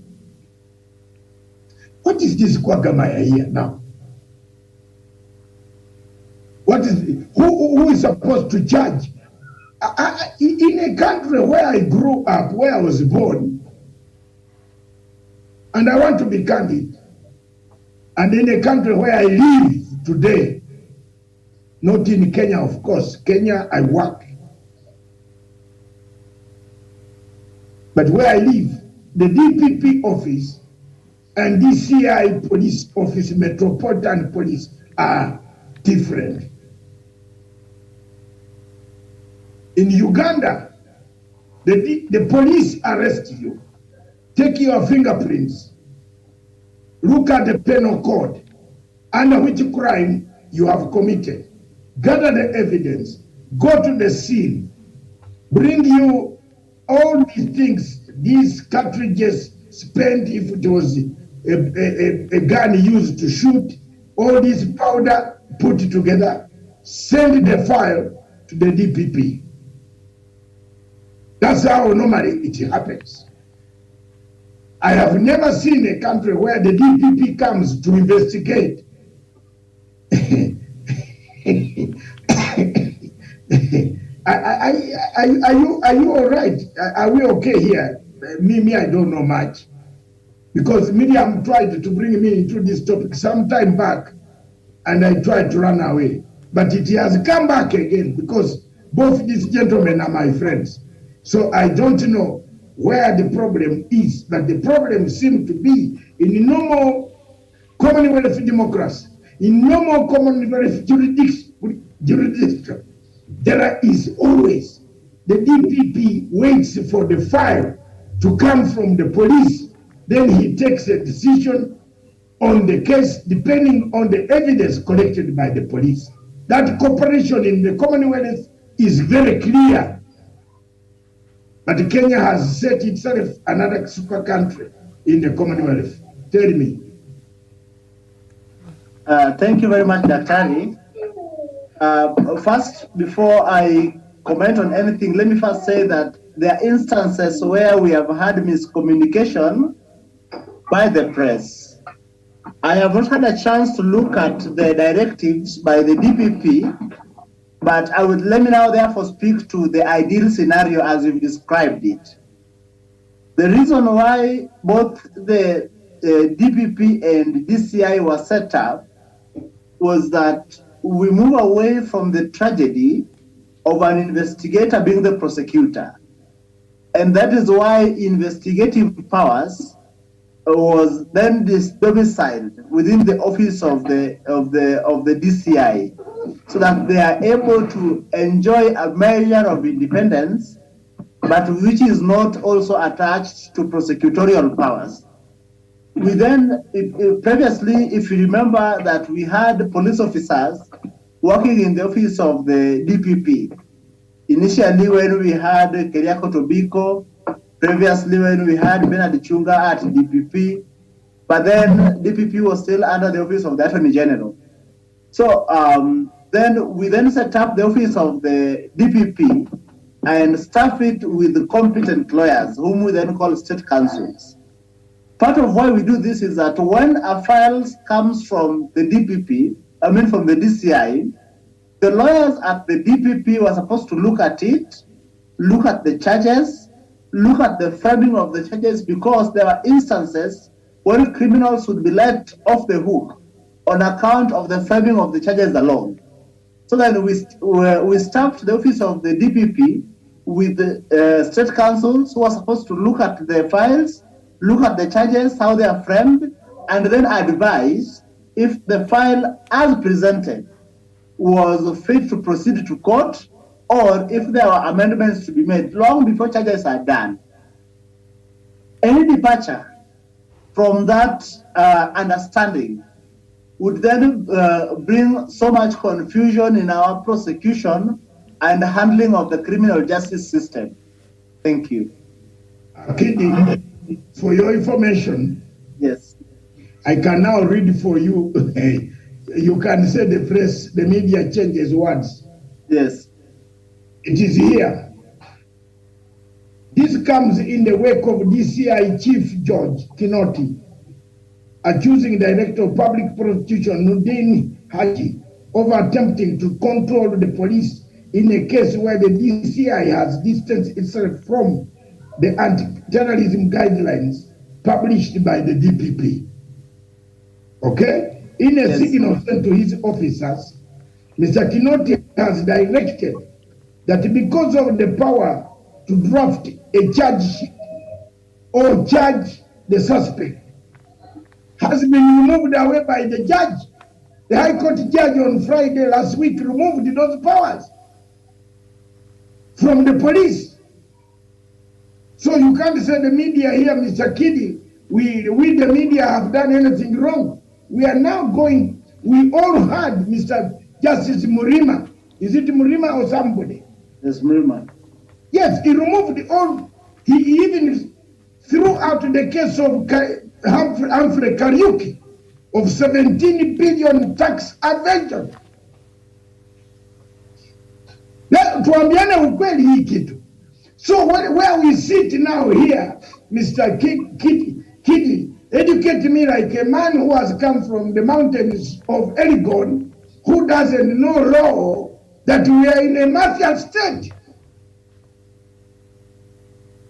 A: what is this Kwagamaya here now? What is it? Who is supposed to judge? In a country where I grew up, where I was born, and I want to be candid, and in a country where I live today, not in Kenya, of course. Kenya, I work. But where I live, the DPP office and DCI police office, Metropolitan Police, are different. In Uganda, the police arrest you, take your fingerprints, look at the penal code, under which crime you have committed, gather the evidence, go to the scene, bring you all these things, these cartridges spent if it was a gun used to shoot, all this powder put together, send the file to the DPP. That's how normally it happens. I have never seen a country where the DPP comes to investigate. Are you all right? Are we okay here? Me, I don't know much. Because Miriam tried to bring me into this topic some time back, and I tried to run away. But it has come back again because both these gentlemen are my friends. So I don't know where the problem is, but the problem seems to be in normal Commonwealth democracy, in normal Commonwealth jurisdiction. There is always the DPP waits for the file to come from the police, then he takes a decision on the case depending on the evidence collected by the police. That cooperation in the Commonwealth is very clear. But Kenya has set itself another super country in the Commonwealth. Tell me.
D: Thank you very much, Daktari. First, before I comment on anything, let me first say that there are instances where we have had miscommunication by the press. I have not had a chance to look at the directives by the DPP, but let me now therefore speak to the ideal scenario as you've described it. The reason why both the DPP and DCI were set up was that we move away from the tragedy of an investigator being the prosecutor. And that is why investigative powers was then domiciled within the office of the DCI, so that they are able to enjoy a measure of independence, but which is not also attached to prosecutorial powers. We then, previously, if you remember, that we had police officers working in the office of the DPP. Initially, when we had Keriako Tobiko, previously when we had Bernard Chunga at DPP, but then DPP was still under the office of the Attorney General. So then we set up the office of the DPP and staff it with competent lawyers, whom we then call state counsels. Part of why we do this is that when a file comes from the DPP, from the DCI, the lawyers at the DPP were supposed to look at it, look at the charges, look at the framing of the charges, because there are instances when criminals would be let off the hook on account of the framing of the charges alone. So then we staffed the office of the DPP with the state counsels who are supposed to look at the files, look at the charges, how they are framed, and then advise if the file as presented was fit to proceed to court, or if there are amendments to be made long before charges are done. Any departure from that understanding would then bring so much confusion in our prosecution and handling of the criminal justice system. Thank you.
A: Okay, for your information,
D: yes,
A: I can now read for you. You can say the press, the media changes words.
D: Yes.
A: It is here. This comes in the wake of DCI Chief Judge Kinoti accusing Director of Public Prosecution Nudin Haji of attempting to control the police in a case where the DCI has distanced itself from the anti-terrorism guidelines published by the DPP. Okay? In a signal sent to his officers, Mr. Kinoti has directed that because of the power to draft a charge sheet or charge the suspect has been removed away by the judge. The High Court judge on Friday last week removed those powers from the police. So you can't say the media here, Mr. Kidi, we the media have done anything wrong. We are now going, we all heard Mr. Justice Murima. Is it Murima or somebody?
D: Yes, Murima.
A: Yes, he removed all, he even threw out the case of Humphrey Kariuki of 17 billion tax evasion. Tuambiane ukweli hii kitu. So where we sit now here, Mr. Kidi, educate me like a man who has come from the mountains of Elgon, who doesn't know law, that we are in a mafia state.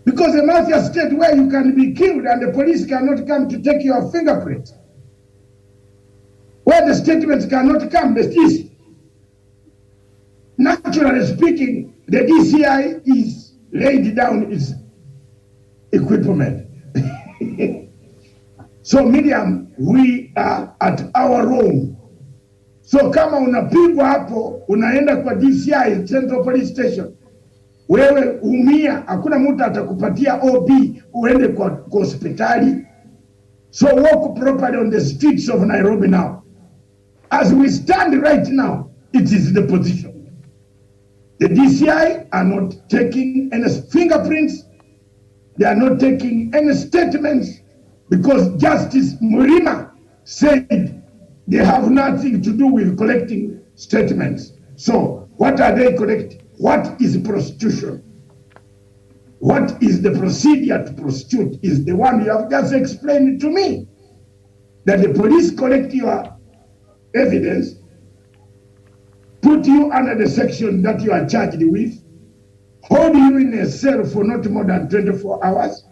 A: Because a mafia state where you can be killed and the police cannot come to take your fingerprints. Where the statements cannot come, but is, naturally speaking, the DCI is laid down its equipment. So Miriam, we are at our room. So kama unapigwa hapo, unaenda kwa DCI, Central Police Station, wewe umia, hakuna mtu atakupatia OB uende kwa hospitali. So walk properly on the streets of Nairobi now. As we stand right now, it is the position. The DCI are not taking any fingerprints. They are not taking any statements because Justice Murima said they have nothing to do with collecting statements. So what are they collecting? What is prostitution? What is the procedure to prostitute is the one you have just explained to me. That the police collect your evidence, put you under the section that you are charged with, hold you in a cell for not more than 24 hours,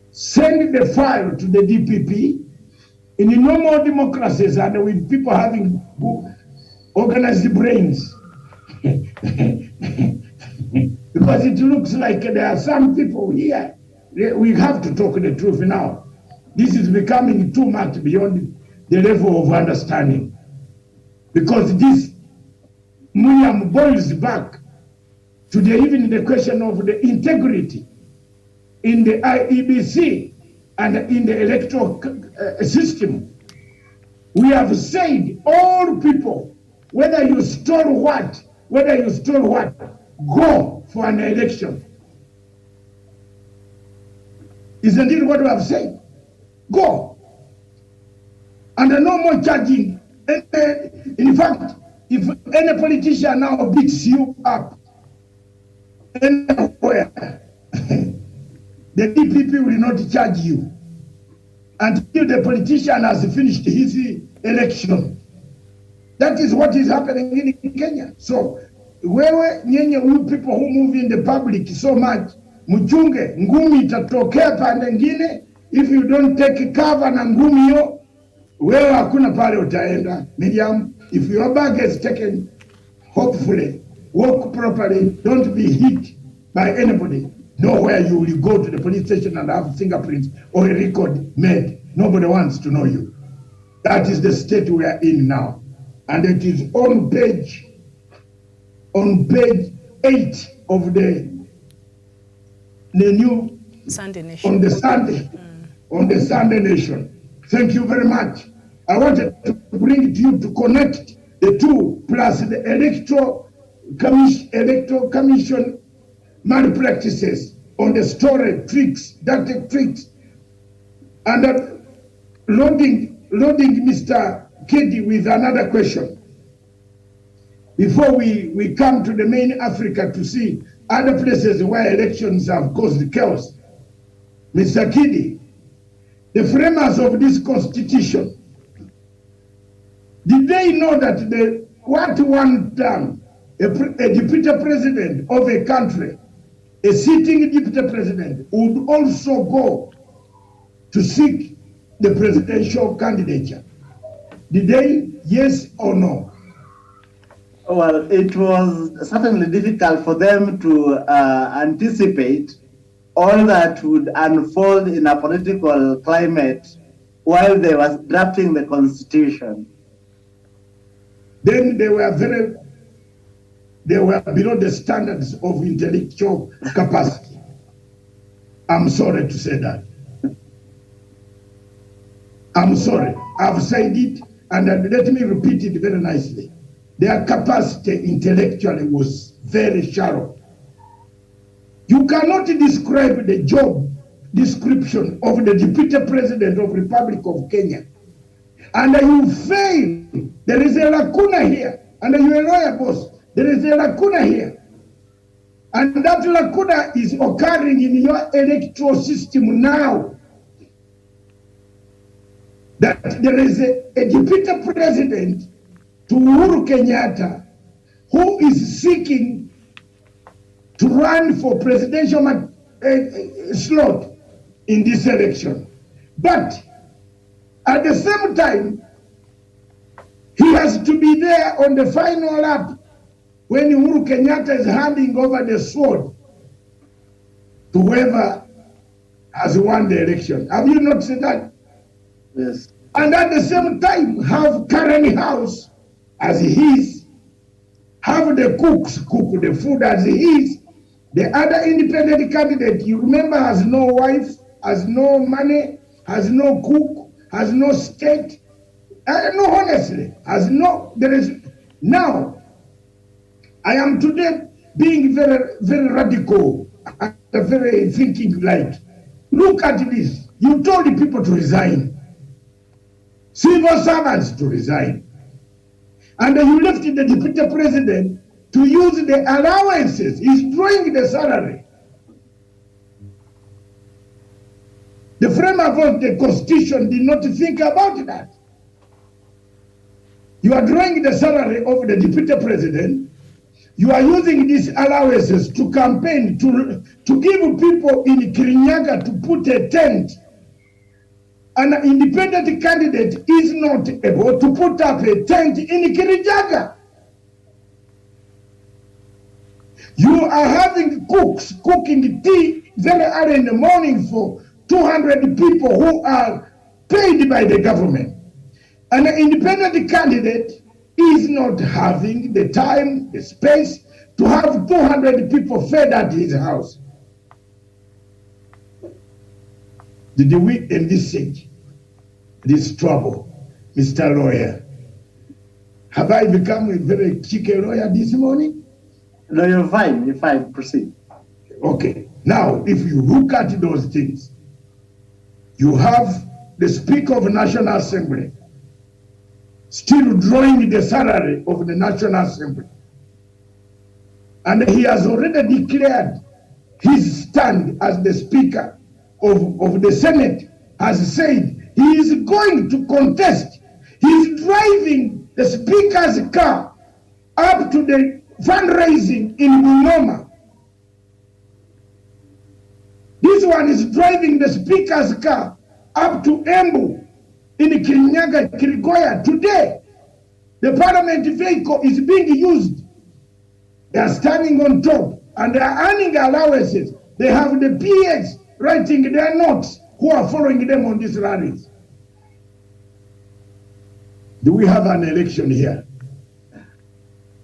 A: send the file to the DPP. In normal democracies and with people having organized brains, because it looks like there are some people here, we have to talk the truth now. This is becoming too much beyond the level of understanding. Because this Miriam boils back to even the question of the integrity in the IEBC and in the electoral system. We have said all people, whether you stole what, go for an election. Isn't it what we have said? Go. And no more charging. In fact, if any politician now beats you up anywhere, the DPP will not charge you until the politician has finished his election. That is what is happening in Kenya. So, wewe nyenye people who move in the public so much, mchunge, ngumi itatokea pande ngine, if you don't take cover na ngumi yo, wewe hakuna pale utaenda. Miriam, if your bag is taken, hopefully, walk properly, don't be hit by anybody. Nowhere you will go to the police station and have fingerprints or a record made. Nobody wants to know you. That is the state we are in now. And it is on page 8 of the new
B: Sunday Nation.
A: On the Sunday Nation. Thank you very much. I wanted to bring it to you to connect the two plus the Electoral Commission malpractices on the story tricks, tactic tricks, and loading Mr. Kedi with another question. Before we come to the main Africa to see other places where elections have caused chaos. Mr. Kedi, the framers of this constitution, did they know that one term, a deputy president of a country, a sitting deputy president, would also go to seek the presidential candidature? Did they, yes or no?
D: Well, it was certainly difficult for them to anticipate all that would unfold in a political climate while they were drafting the constitution.
A: then they were below the standards of intellectual capacity. I'm sorry to say that. I'm sorry. I've said it, and let me repeat it very nicely. Their capacity intellectually was very shallow. You cannot describe the job description of the Deputy President of the Republic of Kenya, and you fail. There is a lacuna here, and you are a lawyer, boss. There is a lacuna here, and that lacuna is occurring in your electoral system now. That there is a Deputy President to Uhuru Kenyatta who is seeking to run for presidential slot in this election. But at the same time, he has to be there on the final lap when Uhuru Kenyatta is handing over the sword to whoever has won the election. Have you not seen that?
D: Yes.
A: And at the same time, have Karen House as his, have the cooks cook the food as his. The other independent candidate, you remember, has no wife, has no money, has no cook, has no state. No, honestly, has no, there is, now, I am today being very, very radical, and very thinking like, look at this. You told the people to resign, civil servants to resign, and then you left the Deputy President to use the allowances. He's drawing the salary. The framers of the Constitution did not think about that. You are drawing the salary of the Deputy President. You are using these allowances to campaign, to give people in Kirinyaga to put a tent. An independent candidate is not able to put up a tent in Kirinyaga. You are having cooks cooking tea very early in the morning for 200 people who are paid by the government. An independent candidate is not having the time, the space to have 200 people fed at his house. Did we envisage this trouble, Mr. Lawyer? Have I become a very cheeky lawyer this morning?
D: No, you're fine, proceed.
A: Okay, now if you look at those things, you have the Speaker of the National Assembly still drawing the salary of the National Assembly. And he has already declared his stand as the Speaker of the Senate, has said he is going to contest. He is driving the Speaker's car up to the fundraising in Bungoma. This one is driving the Speaker's car up to Embu in Kirinyaga, Kirigoya. Today, the Parliament vehicle is being used. They are standing on top and they are earning allowances. They have the PAs writing their notes who are following them on these rallies. Do we have an election here?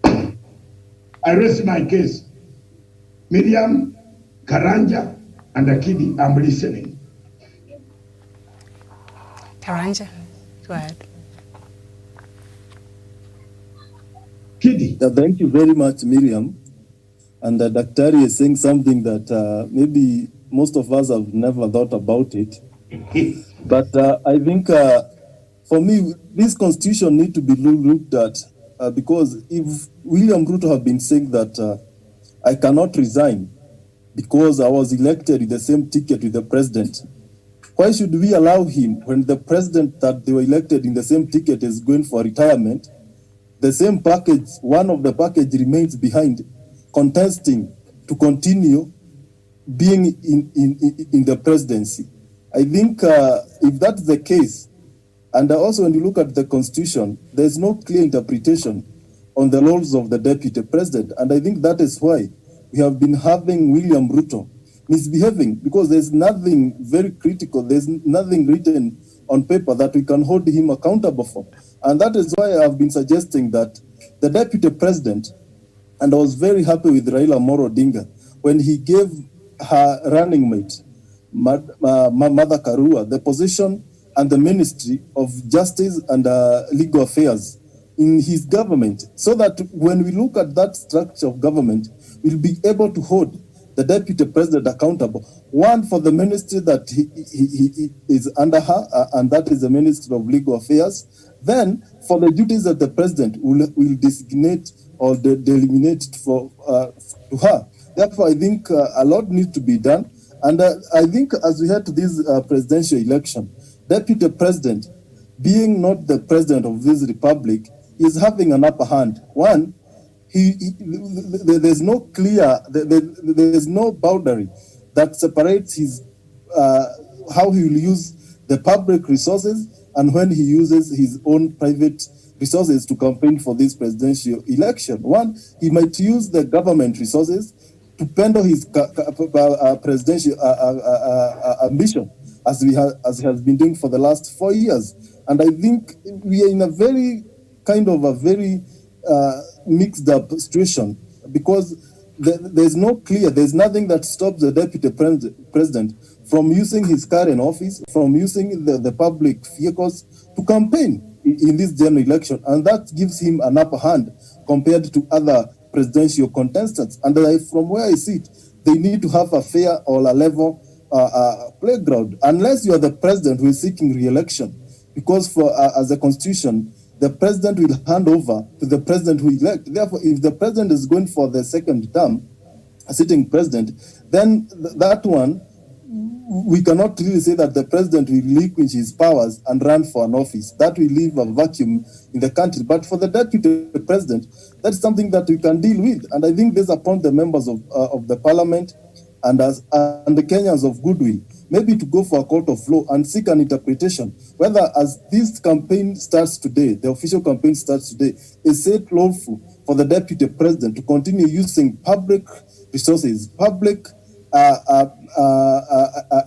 A: I rest my case. Miriam, Karanja, and Akidi, I'm listening.
B: Karanja, go ahead.
A: Kidi.
C: Thank you very much, Miriam. And Daktari is saying something that maybe most of us have never thought about it. But I think for me, this constitution needs to be looked at because if William Ruto have been saying that I cannot resign because I was elected with the same ticket with the president, why should we allow him when the president that they were elected in the same ticket is going for retirement? The same package, one of the package remains behind, contesting to continue being in the presidency. I think if that's the case, and also when you look at the constitution, there's no clear interpretation on the roles of the deputy president. And I think that is why we have been having William Ruto misbehaving, because there's nothing very critical, there's nothing written on paper that we can hold him accountable for. And that is why I've been suggesting that the deputy president, and I was very happy with Raila Amolo Odinga when he gave her running mate, Mother Karua, the position and the Ministry of Justice and Legal Affairs in his government, so that when we look at that structure of government, we'll be able to hold the deputy president accountable. One, for the ministry that he is under her, and that is the Ministry of Legal Affairs. Then, for the duties that the president will designate or delineate for to her. Therefore, I think a lot needs to be done. And I think as we head to this presidential election, deputy president, being not the president of this republic, is having an upper hand. One, there's no clear, there's no boundary that separates his how he will use the public resources and when he uses his own private resources to campaign for this presidential election. One, he might use the government resources to pendle his presidential ambition, as he has been doing for the last 4 years. And I think we are in a very mixed up situation, because there's nothing that stops the deputy president from using his current office, from using the public vehicles to campaign in this general election, and that gives him an upper hand compared to other presidential contestants. And from where I see it, they need to have a fair or a level playground, unless you are the president who is seeking re-election, because as a constitution, the president will hand over to the president who elect. Therefore, if the president is going for the second term, a sitting president, then that one, we cannot really say that the president will relinquish his powers and run for an office. That will leave a vacuum in the country. But for the deputy president, that's something that we can deal with. And I think this upon the members of the parliament and the Kenyans of goodwill, maybe to go for a court of law and seek an interpretation, whether as this campaign starts today, the official campaign starts today, is it lawful for the deputy president to continue using public resources, public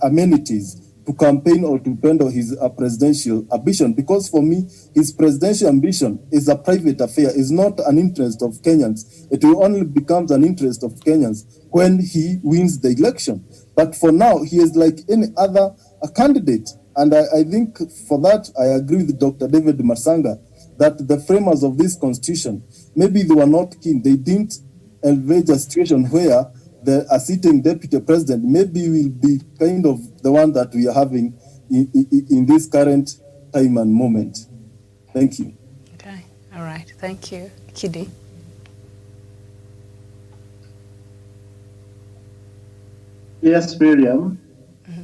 C: amenities to campaign or to pendle his presidential ambition? Because for me, his presidential ambition is a private affair, is not an interest of Kenyans. It will only become an interest of Kenyans when he wins the election. But for now, he is like any other candidate. And I think for that, I agree with Dr. David Masanga that the framers of this constitution, maybe they were not keen. They didn't envisage a situation where a sitting deputy president maybe will be kind of the one that we are having in this current time and moment. Thank you.
B: Okay, all right. Thank you. Kidi.
D: Yes, Miriam.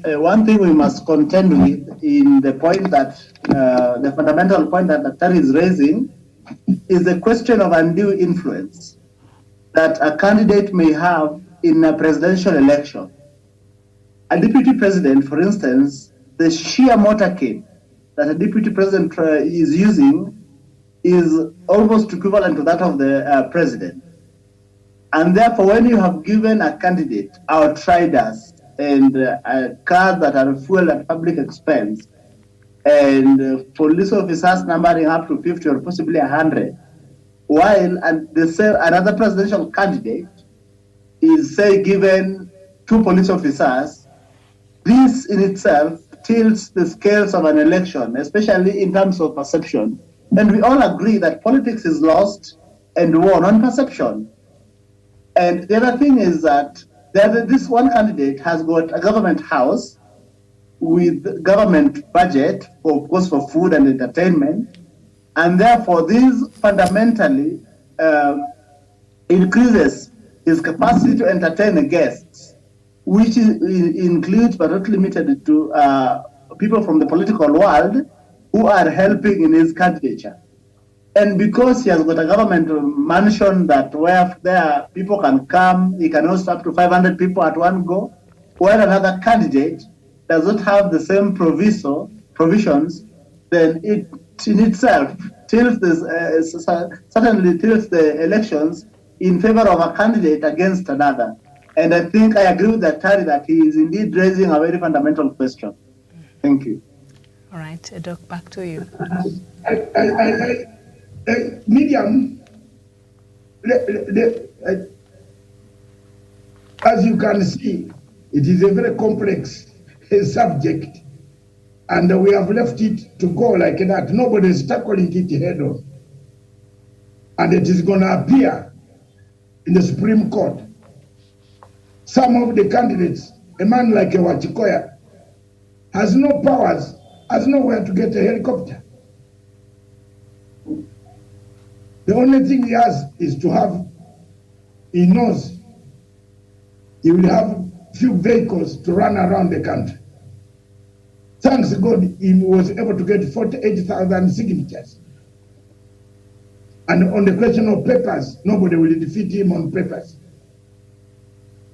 D: One thing we must contend with in the point that, the fundamental point that Dr. is raising is the question of undue influence that a candidate may have in a presidential election. A deputy president, for instance, the sheer motorcade that a deputy president is using is almost equivalent to that of the president. And therefore, when you have given a candidate outriders and cars that are fueled at public expense, and police officers numbering up to 50 or possibly 100, while another presidential candidate is, say, given 2 police officers, this in itself tilts the scales of an election, especially in terms of perception. And we all agree that politics is lost and won on perception. And the other thing is that this one candidate has got a government house with government budget, of course, for food and entertainment. And therefore, this fundamentally increases his capacity to entertain guests, which includes but not limited to people from the political world who are helping in his candidature. And because he has got a government mansion that where there people can come, he can host up to 500 people at one go, while another candidate does not have the same provisions, then it in itself certainly tilts the elections in favor of a candidate against another. And I think I agree with Daktari that he is indeed raising a very fundamental question. Thank you.
B: All right, Doc, back to you.
A: Miriam, as you can see, it is a very complex subject, and we have left it to go like that. Nobody is tackling it head on. And it is going to appear in the Supreme Court. Some of the candidates, a man like Wachikoya, has no powers, has nowhere to get a helicopter. The only thing he has is to have, he knows he will have few vehicles to run around the country. Thanks God, he was able to get 48,000 signatures. And on the question of papers, nobody will defeat him on papers.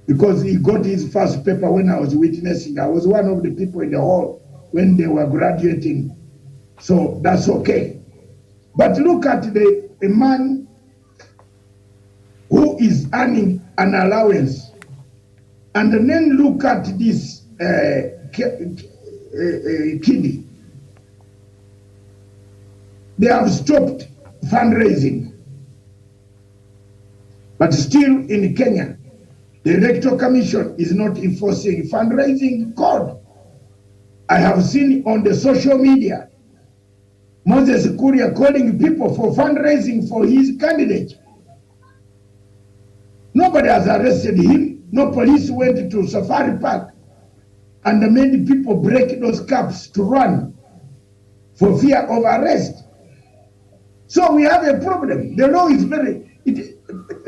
A: Because he got his first paper when I was witnessing. I was one of the people in the hall when they were graduating. So that's okay. But look at a man who is earning an allowance, and then look at this kiddie. They have stopped fundraising. But still in Kenya, the Electoral Commission is not enforcing fundraising code. I have seen on the social media, Moses Kuria calling people for fundraising for his candidate. Nobody has arrested him. No police went to Safari Park and made people break those caps to run for fear of arrest. So we have a problem. The law is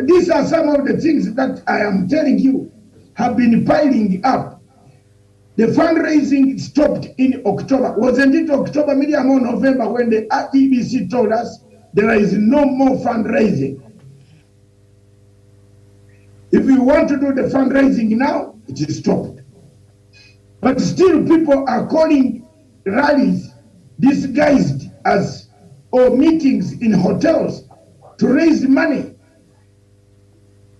A: these are some of the things that I am telling you have been piling up. The fundraising stopped in October. Wasn't it October, medium or November, when the EBC told us there is no more fundraising? If we want to do the fundraising now, it is stopped. But still people are calling rallies disguised as meetings in hotels to raise money.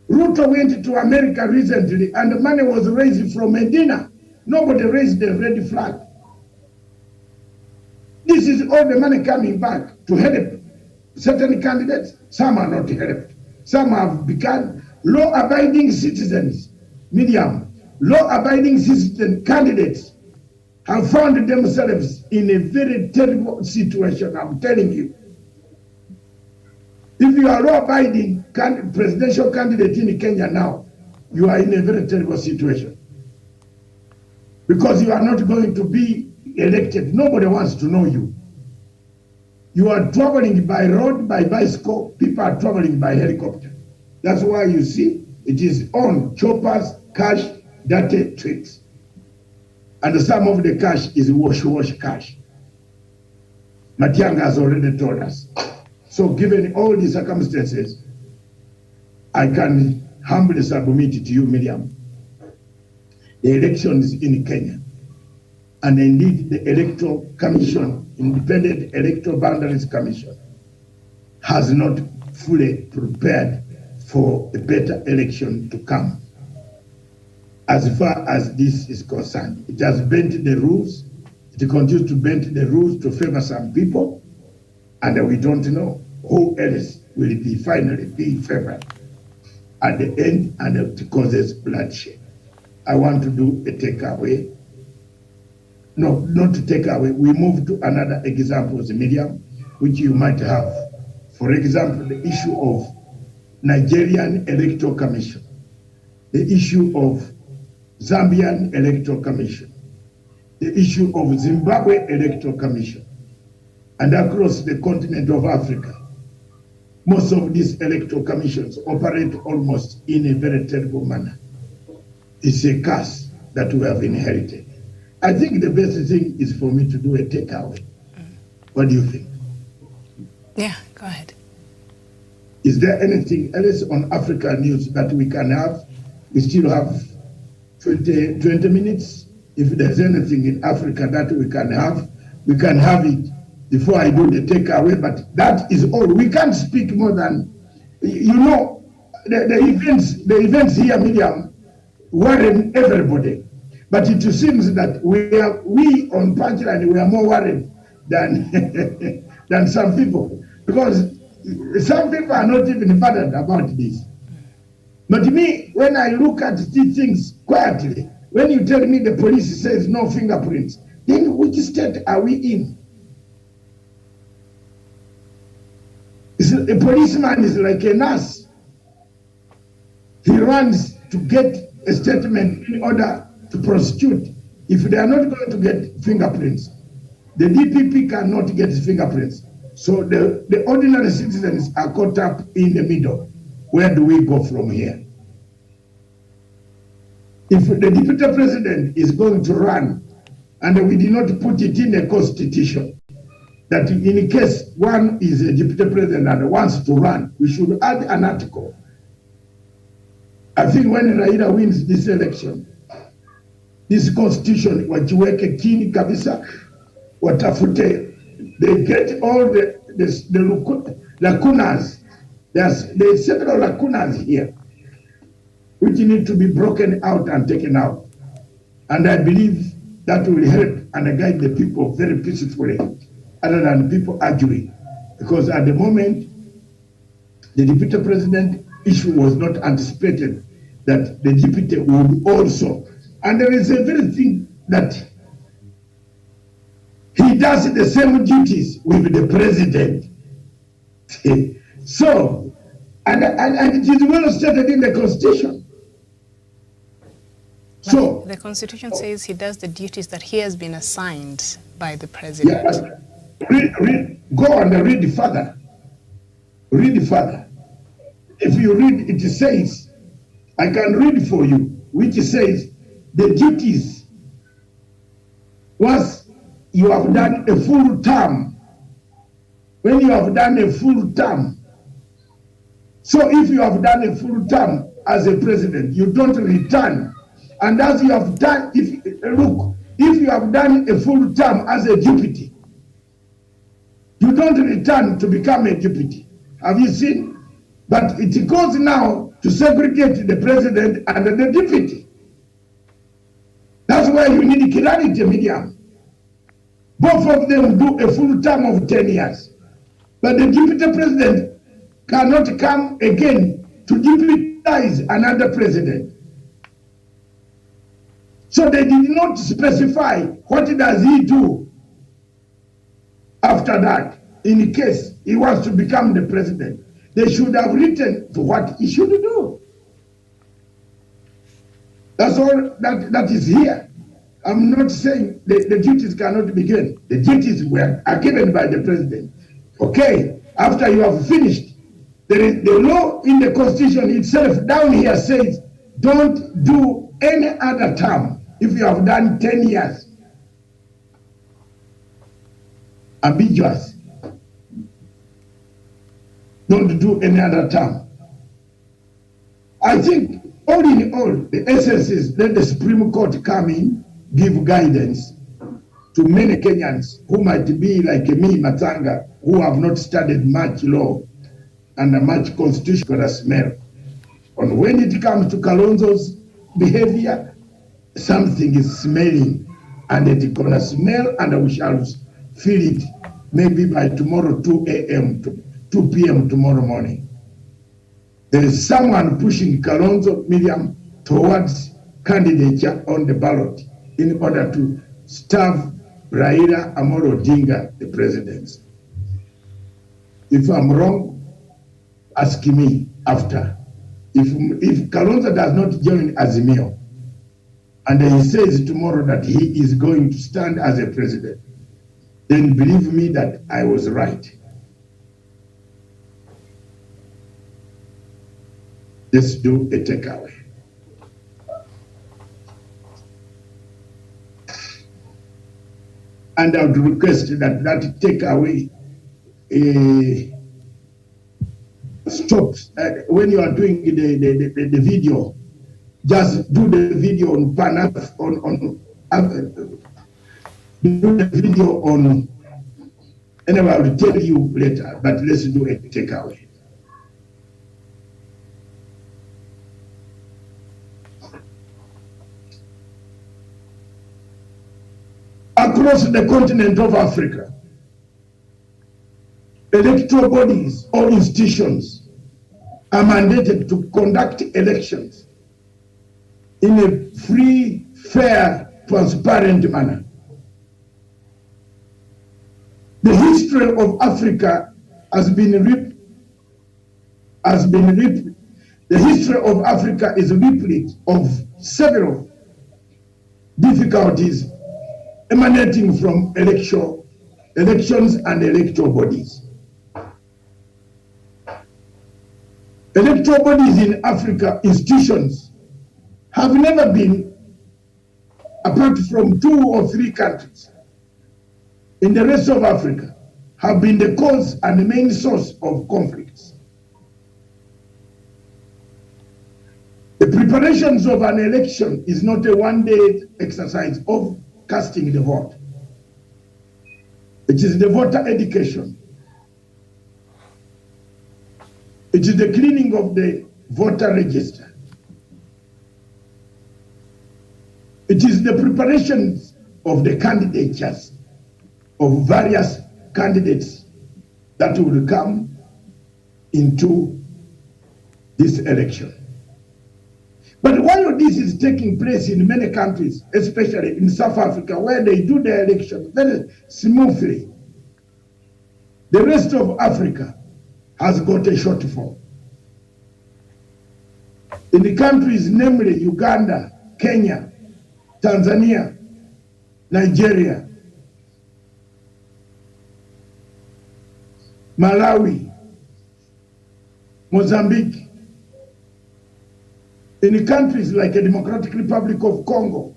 A: Ruto went to America recently and the money was raised from Medina. Nobody raised the red flag. This is all the money coming back to help certain candidates. Some are not helped. Some have become law-abiding citizens. Law-abiding citizen candidates have found themselves in a very terrible situation, I'm telling you. If you are law-abiding presidential candidate in Kenya now, you are in a very terrible situation. Because you are not going to be elected. Nobody wants to know you. You are traveling by road, by bicycle. People are traveling by helicopter. That's why you see it is on choppers, cash, dirty tricks. And some of the cash is wash cash. Matiang'i has already told us. So given all the circumstances, I can humbly submit to you, Miriam, the elections in Kenya, and indeed the Electoral Commission, Independent Electoral Boundaries Commission, has not fully prepared for a better election to come. As far as this is concerned, it has bent the rules. It continues to bend the rules to favor some people, and we don't know who else will be finally be favored at the end, and it causes bloodshed. I want to do a takeaway. No, not to take away. We move to another examples, medium, which you might have. For example, the issue of Nigerian Electoral Commission, the issue of Zambian Electoral Commission, the issue of Zimbabwe Electoral Commission, and across the continent of Africa. Most of these electoral commissions operate almost in a very terrible manner. It's a curse that we have inherited. I think the best thing is for me to do a takeaway. What do you think?
B: Yeah, go ahead.
A: Is there anything else on Africa news that we can have? We still have 20 minutes. If there's anything in Africa that we can have it before I do the takeaway, but that is all. We can't speak more than, you know, the events here, Miriam, worry everybody. But it seems that we on Punchline, we are more worried than than some people. Because some people are not even bothered about this. But me, when I look at these things quietly, when you tell me the police says no fingerprints, then which state are we in? A policeman is like a nurse. He runs to get a statement in order to prosecute. If they are not going to get fingerprints, the DPP cannot get fingerprints. So the ordinary citizens are caught up in the middle. Where do we go from here? If the deputy president is going to run, and we did not put it in the constitution, that in case one is a deputy president and wants to run, we should add an article. I think when Raila wins this election, this constitution, wajiweke kini kabisa, watafute, they get all the lacunas. There's several lacunas here, which need to be broken out and taken out. And I believe that will help and guide the people very peacefully, other than people arguing. Because at the moment, the deputy president issue was not anticipated, that the deputy would also. And there is a very thing that he does the same duties with the president. So, and it is well stated in the Constitution.
B: But
A: so
B: the Constitution says he does the duties that he has been assigned by the president.
A: Yeah, go and read further. Read further. If you read, it says, I can read for you, which says the duties, once you have done a full term, when you have done a full term, so if you have done a full term as a president, you don't return. And as you have done, if you have done a full term as a deputy, you don't return to become a deputy. Have you seen? But it goes now to segregate the president and the deputy. That's why you need clarity, Medium. Both of them do a full term of 10 years. But the deputy president cannot come again to deputize another president. So they did not specify what does he do after that, in case he wants to become the president. They should have written what he should do. That's all that is here. I'm not saying the duties cannot be given. The duties are given by the president. Okay, after you have finished, the law in the Constitution itself down here says, don't do any other term if you have done 10 years. Ambiguous. Don't do any other term. I think all in all, the essence is let the Supreme Court come in, give guidance to many Kenyans who might be like me, Matanga, who have not studied much law and much constitutional smell. And when it comes to Kalonzo's behavior, something is smelling, and it's gonna smell, and we shall feel it maybe by tomorrow 2 a.m. to 2 p.m. tomorrow morning. There is someone pushing Kalonzo Miriam towards candidature on the ballot in order to starve Raila Amolo Odinga, the presidency. If I'm wrong, ask me after. If Kalonzo does not join Azimio, and he says tomorrow that he is going to stand as a president, then believe me that I was right. Let's do a takeaway. And I would request that takeaway stops when you are doing the video. Just do the video on do the video on. Anyway, I will tell you later. But let's do a takeaway. Across the continent of Africa, electoral bodies or institutions are mandated to conduct elections in a free, fair, transparent manner. The history of Africa the history of Africa is replete of several difficulties emanating from elections and electoral bodies. Electoral bodies in Africa, institutions, have never been, apart from 2 or 3 countries in the rest of Africa, have been the cause and the main source of conflicts. The preparations of an election is not a one-day exercise of casting the vote. It is the voter education. It is the cleaning of the voter register. It is the preparations of the candidatures of various candidates that will come into this election. But while this is taking place in many countries, especially in South Africa, where they do their election very smoothly, the rest of Africa has got a shortfall. In the countries, namely Uganda, Kenya, Tanzania, Nigeria, Malawi, Mozambique, in countries like the Democratic Republic of Congo,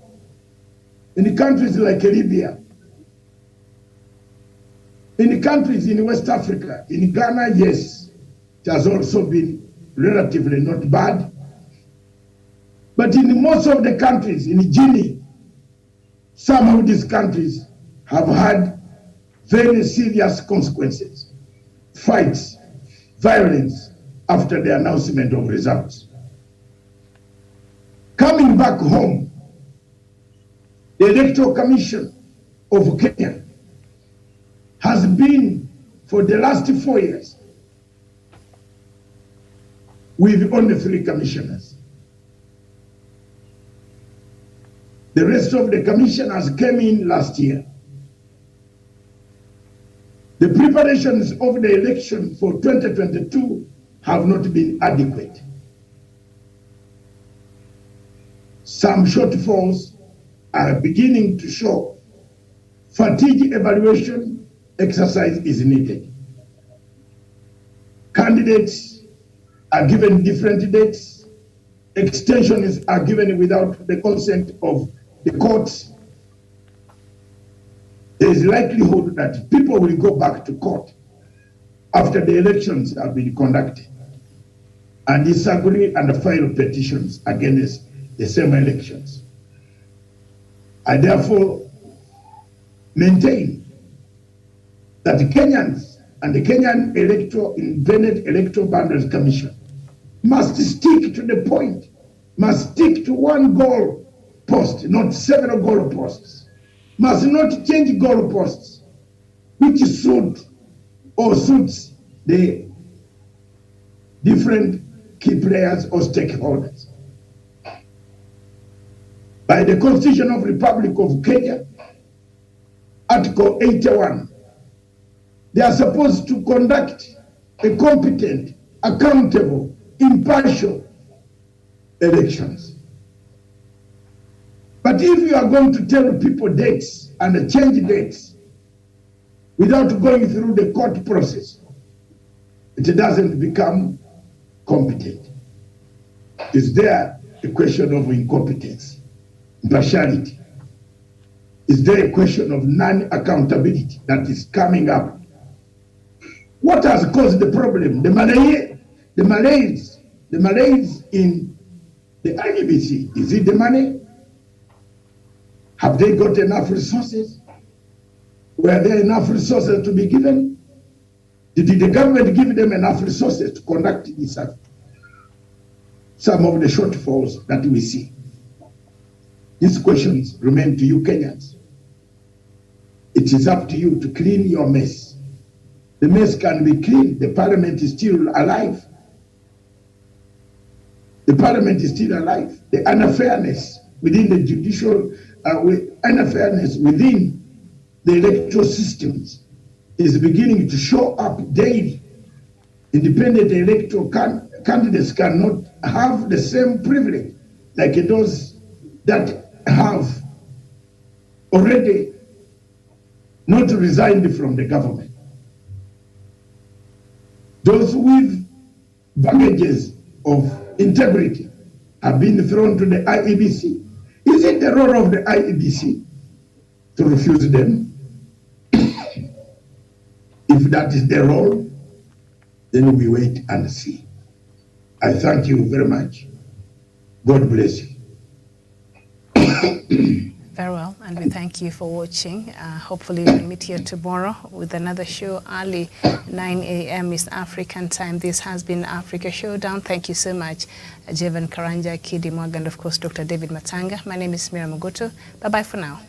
A: in countries like Libya, in countries in West Africa, in Ghana, yes, it has also been relatively not bad. But in most of the countries, in Guinea, some of these countries have had very serious consequences, fights, violence after the announcement of results. Coming back home, the Electoral Commission of Kenya has been, for the last 4 years, with only 3 commissioners. The rest of the commissioners came in last year. The preparations of the election for 2022 have not been adequate. Some shortfalls are beginning to show. Fatigue evaluation exercise is needed. Candidates are given different dates. Extensions are given without the consent of the courts. There is likelihood that people will go back to court after the elections have been conducted and disagree and file petitions against the same elections. I therefore maintain that the Kenyans and the Kenyan Independent Electoral Boundaries Commission must stick to the point, must stick to one goal post, not several goal posts, must not change goal posts, which suits the different key players or stakeholders. By the Constitution of the Republic of Kenya, Article 81, they are supposed to conduct a competent, accountable, impartial elections. But if you are going to tell people dates and change dates without going through the court process, it doesn't become competent. Is there a question of incompetence, impartiality? Is there a question of non-accountability that is coming up? What has caused the problem? The malaise in the IEBC. Is it the money? Have they got enough resources? Were there enough resources to be given? Did the government give them enough resources to conduct this? Some of the shortfalls that we see. These questions remain to you, Kenyans. It is up to you to clean your mess the mess can be cleaned. The parliament is still alive. The parliament is still alive. The unfairness within the judicial, unfairness within the electoral systems is beginning to show up daily. Independent electoral candidates cannot have the same privilege like those that have already not resigned from the government. Those with baggages of integrity have been thrown to the IEBC. Is it the role of the IEBC to refuse them? If that is their role, then we wait and see. I thank you very much. God bless you.
B: Very well, and we thank you for watching. Hopefully we'll meet here tomorrow with another show early, 9 a.m. East African time. This has been Africa Showdown. Thank you so much, Jevan Karanja, Kidi Morgan, and of course, Dr. David Matanga. My name is Mira Mogoto. Bye-bye for now.